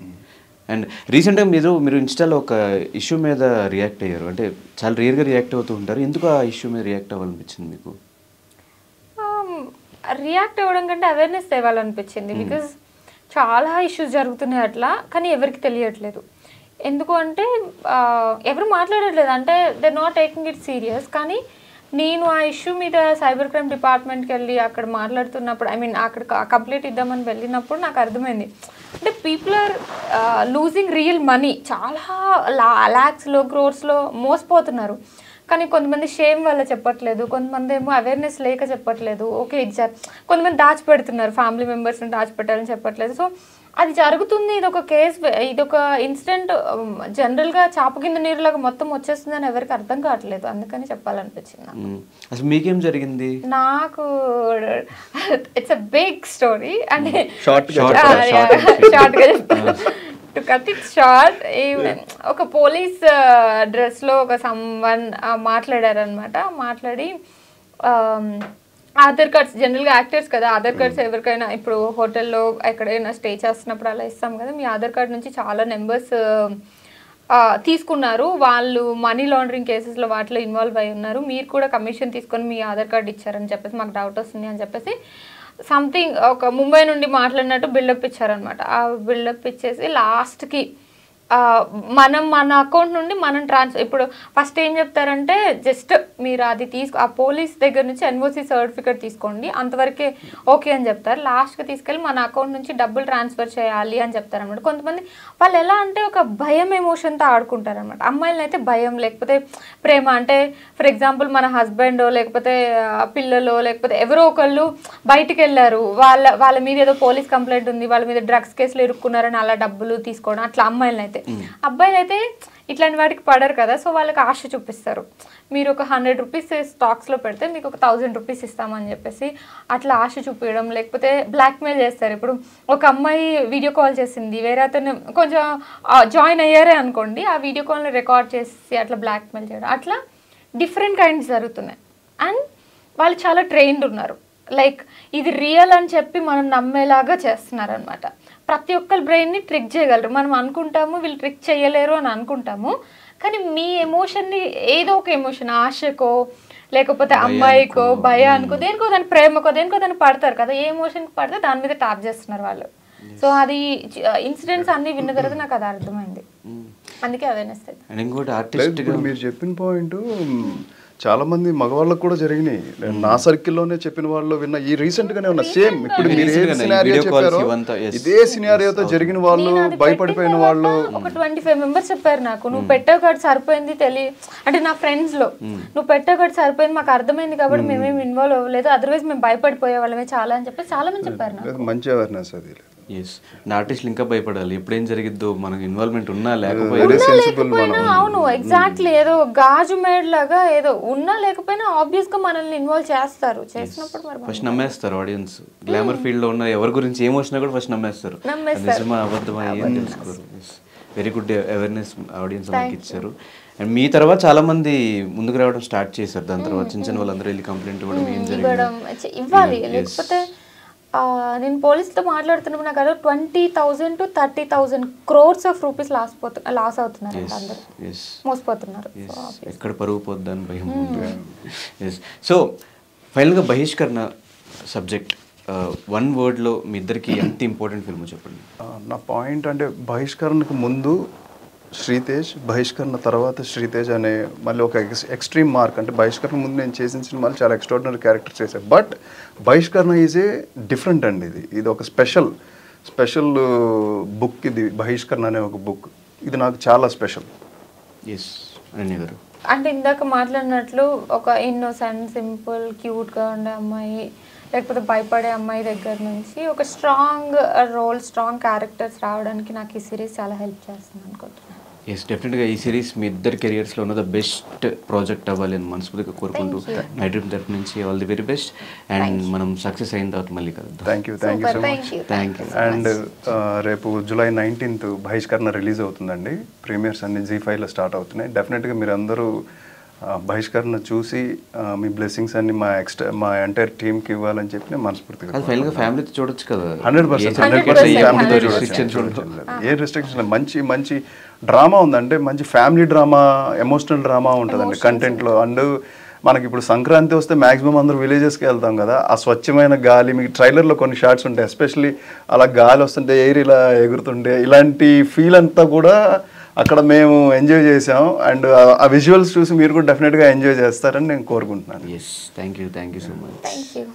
[SPEAKER 1] అండ్ రీసెంట్గా మీరు ఇన్స్టాలో ఒక ఇష్యూ మీద రియాక్ట్ అయ్యారు, అంటే చాలా రేర్గా రియాక్ట్ అవుతూ ఉంటారు, ఎందుకు ఆ ఇష్యూ మీద రియాక్ట్ అవ్వాలనిపించింది మీకు?
[SPEAKER 5] రియాక్ట్ అవ్వడం కంటే అవేర్నెస్ తేవాలనిపించింది. బికాజ్ చాలా ఇష్యూస్ జరుగుతున్నాయి అట్లా, కానీ ఎవరికి తెలియట్లేదు. ఎందుకు అంటే ఎవరు మాట్లాడట్లేదు, అంటే they not taking it serious. కానీ నేను ఆ ఇష్యూ మీద సైబర్ క్రైమ్ డిపార్ట్మెంట్కి వెళ్ళి అక్కడ మాట్లాడుతున్నప్పుడు, అక్కడ కంప్లైంట్ ఇద్దామని వెళ్ళినప్పుడు నాకు అర్థమైంది, అంటే people are losing real money, చాలా లాక్స్లో క్రోర్స్లో మోసపోతున్నారు. కానీ కొంతమంది షేమ్ వల్ల చెప్పట్లేదు, కొంతమంది ఏమో అవేర్నెస్ లేక చెప్పట్లేదు. ఓకే, కొంతమంది దాచిపెడుతున్నారు, ఫ్యామిలీ మెంబర్స్ని దాచిపెట్టాలని చెప్పట్లేదు. సో అది జరుగుతుంది, ఇదొక కేసు, ఇదొక ఇన్సిడెంట్ జనరల్గా చాప కింద నీరులాగా మొత్తం వచ్చేస్తుందని ఎవరికి అర్థం కావట్లేదు, అందుకని చెప్పాలనిపించింది నాకు.
[SPEAKER 1] అసలు మీకేం జరిగింది?
[SPEAKER 5] నాకు ఇట్స్ అ బిగ్ స్టోరీ, అంటే
[SPEAKER 2] షార్ట్గా
[SPEAKER 5] చెప్తాను. టు కట్ ఇట్ షార్ట్, ఒక పోలీస్ డ్రెస్లో ఒక సమ్వన్ మాట్లాడారనమాట. మాట్లాడి ఆధార్ కార్డ్స్, జనరల్గా యాక్టర్స్ కదా, ఆధార్ కార్డ్స్ ఎవరికైనా ఇప్పుడు హోటల్లో ఎక్కడైనా స్టే చేస్తున్నప్పుడు అలా ఇస్తాం కదా, మీ ఆధార్ కార్డ్ నుంచి చాలా నెంబర్స్ తీసుకున్నారు, వాళ్ళు మనీ లాండరింగ్ కేసెస్లో వాటిలో ఇన్వాల్వ్ అయి ఉన్నారు, మీరు కూడా కమిషన్ తీసుకొని మీ ఆధార్ కార్డ్ ఇచ్చారని చెప్పేసి మాకు డౌట్ వస్తుంది అని చెప్పేసి సంథింగ్ ఒక ముంబై నుండి మాట్లాడినట్టు బిల్డప్ ఇచ్చారనమాట. ఆ బిల్డప్ ఇచ్చేసి లాస్ట్కి మన అకౌంట్ నుండి మనం ఇప్పుడు ఫస్ట్ ఏం చెప్తారంటే, జస్ట్ మీరు అది ఆ పోలీస్ దగ్గర నుంచి ఎన్ఓసి సర్టిఫికేట్ తీసుకోండి, అంతవరకే ఓకే అని చెప్తారు. లాస్ట్కి తీసుకెళ్ళి మన అకౌంట్ నుంచి డబ్బులు ట్రాన్స్ఫర్ చేయాలి అని చెప్తారనమాట. కొంతమంది వాళ్ళు ఎలా అంటే ఒక భయం ఎమోషన్తో ఆడుకుంటారనమాట. అమ్మాయిలను అయితే భయం, లేకపోతే ప్రేమ, అంటే ఫర్ ఎగ్జాంపుల్ మన హస్బెండ్ లేకపోతే పిల్లలు లేకపోతే ఎవరో ఒకళ్ళు బయటికి వెళ్ళారు, వాళ్ళ మీద ఏదో పోలీస్ కంప్లైంట్ ఉంది, వాళ్ళ మీద డ్రగ్స్ కేసులు ఇరుక్కున్నారని అలా డబ్బులు తీసుకోవడం, అట్లా అమ్మాయిలను అయితే. అబ్బాయిలు అయితే ఇట్లాంటి వాటికి పడరు కదా, సో వాళ్ళకి ఆశ చూపిస్తారు, మీరు ఒక 100 రూపీస్ స్టాక్స్లో పెడితే మీకు ఒక 1000 రూపీస్ ఇస్తామని చెప్పేసి అట్లా ఆశ చూపించడం, లేకపోతే బ్లాక్మెయిల్ చేస్తారు. ఇప్పుడు ఒక అమ్మాయి వీడియో కాల్ చేసింది, వేరే అతను కొంచెం జాయిన్ అయ్యారే అనుకోండి, ఆ వీడియో కాల్ని రికార్డ్ చేసి అట్లా బ్లాక్మెయిల్ చేయడం, అట్లా డిఫరెంట్ కైండ్స్ జరుగుతున్నాయి. అండ్ వాళ్ళు చాలా ట్రైన్డ్ ఉన్నారు, లైక్ ఇది రియల్ అని చెప్పి మనం నమ్మేలాగా చేస్తున్నారు అనమాట. ప్రతి ఒక్కరి బ్రెయిన్ని ట్రిక్ చేయగలరు. మనం అనుకుంటాము వీళ్ళు ట్రిక్ చేయలేరు అని అనుకుంటాము, కానీ మీ ఎమోషన్ని, ఏదో ఒక ఎమోషన్, ఆశకో లేకపోతే అమ్మాయికో భయానికో దేనికో దాని ప్రేమకో దేనికో దాన్ని పడతారు కదా, ఏ ఎమోషన్కి పడితే దాని మీద టాప్ చేస్తున్నారు వాళ్ళు. సో అది ఇన్సిడెంట్స్ అన్ని విన్న తర్వాత నాకు అది అర్థమైంది, అందుకే అవేర్నెస్.
[SPEAKER 1] అండ్ ఇంకోటి
[SPEAKER 2] లేదు,
[SPEAKER 1] ఆర్టిస్ట్
[SPEAKER 2] ఇప్పుడు మీరు చెప్పిన పాయింట్ చాలా మంది మగవాళ్ళకు కూడా జరిగినాయి. నా సర్కిల్లోనే చెప్పిన వాళ్ళు విన్న ఈ రీసెంట్ గానే ఉన్న సేమ్ ఇప్పుడు మీరు ఏ సినారియో చెప్పారో ఇదే సినారియోతో జరిగిన వాళ్ళు, భయపడిపోయిన వాళ్ళు
[SPEAKER 5] ఒక 25 మెంబర్స్ చెప్పారు నాకు, నువ్వు పెట్టావు సరిపోయింది అంటే నా ఫ్రెండ్స్ లో నువ్వు పెట్టావు సరిపోయింది, మాకు అర్థమైంది కాబట్టి మేమేమి ఇన్వాల్వ్ అవ్వలేదు, అదర్వైజ్ మేము భయపడిపోయే వాళ్ళమే చాలా అని చెప్పి చాలా మంది చెప్పారు నాకు.
[SPEAKER 2] మంచి అవేర్నెస్ అది.
[SPEAKER 1] ఎస్, ఆర్టిస్టులు ఇంకా భయపడాలి, ఎప్పుడేం జరిగిద్దో మనకు ఇన్వాల్వ్మెంట్ ఉన్నా లేకపోయినా.
[SPEAKER 5] అవును, ఎగ్జాక్ట్లీ. ఏదో గాజు మేడ్ లాగా ఏదో ఉన్నా లేకపోయినా ఆబ్వియస్ గా మనల్ని ఇన్వాల్వ్ చేస్తారు. చేసినప్పుడు మరి
[SPEAKER 1] ఫస్ట్ నమ్మేస్తారు ఆడియన్స్. గ్లామర్ ఫీల్డ్ లో ఉన్న ఎవరి గురించి ఏం వచ్చినా కూడా ఫస్ట్ నమ్మేస్తారు, నిజమా అబద్ధమా ఏం తెలుసుకోరు. వెరీ గుడ్ అవేర్నెస్ ఆడియన్స్ మనకి ఇచ్చారు. అండ్ మీ తర్వాత చాలా మంది ముందుకు రావడం స్టార్ట్ చేశారు. దాని తర్వాత చిన్న చిన్న వాళ్ళందరూ వెళ్ళి కంప్లైంట్ ఇవ్వడం ఏం జరిగింది
[SPEAKER 5] ఇవ్వాలి. లేకపోతే నేను పోలీసుతో మాట్లాడుతున్నప్పుడు నాకు అదో 20,000 to 30,000 crores of rupees loss అవుతున్నారు, అందరూ మోసపోతున్నారు.
[SPEAKER 1] ఎక్కడ పరుగు పోద్దని భయం. సో ఫైనల్గా బహిష్కరణ సబ్జెక్ట్ వన్ వర్డ్లో మీ ఇద్దరికి ఎంత ఇంపార్టెంట్ ఫిల్మ్ చెప్పండి.
[SPEAKER 2] నా పాయింట్ అంటే బహిష్కరణకు ముందు శ్రీతేజ్, బహిష్కరణ తర్వాత శ్రీతేజ్ అనే మళ్ళీ ఒక ఎక్స్ట్రీమ్ మార్క్. అంటే బహిష్కరణ ముందు నేను చేసిన సినిమాలు చాలా ఎక్స్ట్రాడినరీ క్యారెక్టర్స్ చేశాను, బట్ బహిష్కరణ ఈజ్ ఏ డిఫరెంట్ అండి. ఇది ఒక స్పెషల్ బుక్. ఇది బహిష్కరణ అనే ఒక బుక్, ఇది నాకు చాలా స్పెషల్.
[SPEAKER 1] ఎస్ అనన్య గారు,
[SPEAKER 5] అంటే ఇందాక మాట్లాడినట్లు ఒక ఇన్నోసెంట్, సింపుల్, క్యూట్గా ఉండే అమ్మాయి, లేకపోతే భయపడే అమ్మాయి దగ్గర నుంచి ఒక స్ట్రాంగ్ రోల్, స్ట్రాంగ్ క్యారెక్టర్స్ రావడానికి నాకు ఈ సిరీస్ చాలా హెల్ప్ చేస్తుంది అనుకుంటున్నాను.
[SPEAKER 1] ఎస్, డెఫినెట్గా ఈ సిరీస్ మీ ఇద్దరు కెరియర్స్లో ఉన్న ద బెస్ట్ ప్రాజెక్ట్ అవ్వాలి అని మనస్ఫూర్తిగా కోరుకుంటూ మై డ్రీమ్ తరఫు నుంచి all the very best. And మనం సక్సెస్ అయిన తర్వాత మళ్ళీ కలుద్దాం.
[SPEAKER 2] Thank you so much.
[SPEAKER 1] Thank you.
[SPEAKER 2] And రేపు July 19th బహిష్కరణ రిలీజ్ అవుతుందండి. ప్రీమియర్స్ అన్ని ZEE5లో స్టార్ట్ అవుతున్నాయి. డెఫినెట్గా మీరు అందరూ బహిష్కరణ చూసి మీ బ్లెస్సింగ్స్ అన్ని మా ఎంటైర్ టీమ్కి ఇవ్వాలని చెప్పి నేను మనస్ఫూర్తిగా.
[SPEAKER 1] ఫైనల్గా ఫ్యామిలీతో చూడొచ్చు కదా.
[SPEAKER 2] 100% ఏ రిస్ట్రిక్షన్. మంచి మంచి డ్రామా ఉందంటే మంచి ఫ్యామిలీ డ్రామా, ఎమోషనల్ డ్రామా ఉంటుందండి కంటెంట్లో. అండ్ మనకి ఇప్పుడు సంక్రాంతి వస్తే మ్యాక్సిమం అందరూ విలేజెస్కి వెళ్తాం కదా, ఆ స్వచ్ఛమైన గాలి, మీకు ట్రైలర్లో కొన్ని షార్ట్స్ ఉంటాయి, ఎస్పెషల్లీ అలా గాలి వస్తుంటే ఎయిర్ ఇలా ఎగురుతుంటే ఇలాంటి ఫీల్ అంతా కూడా అక్కడ మేము ఎంజాయ్ చేసాం. అండ్ ఆ విజువల్స్ చూసి మీరు కూడా డెఫినెట్గా ఎంజాయ్ చేస్తారని నేను కోరుకుంటున్నాను.
[SPEAKER 1] Yes, thank you so much.
[SPEAKER 5] Thank you.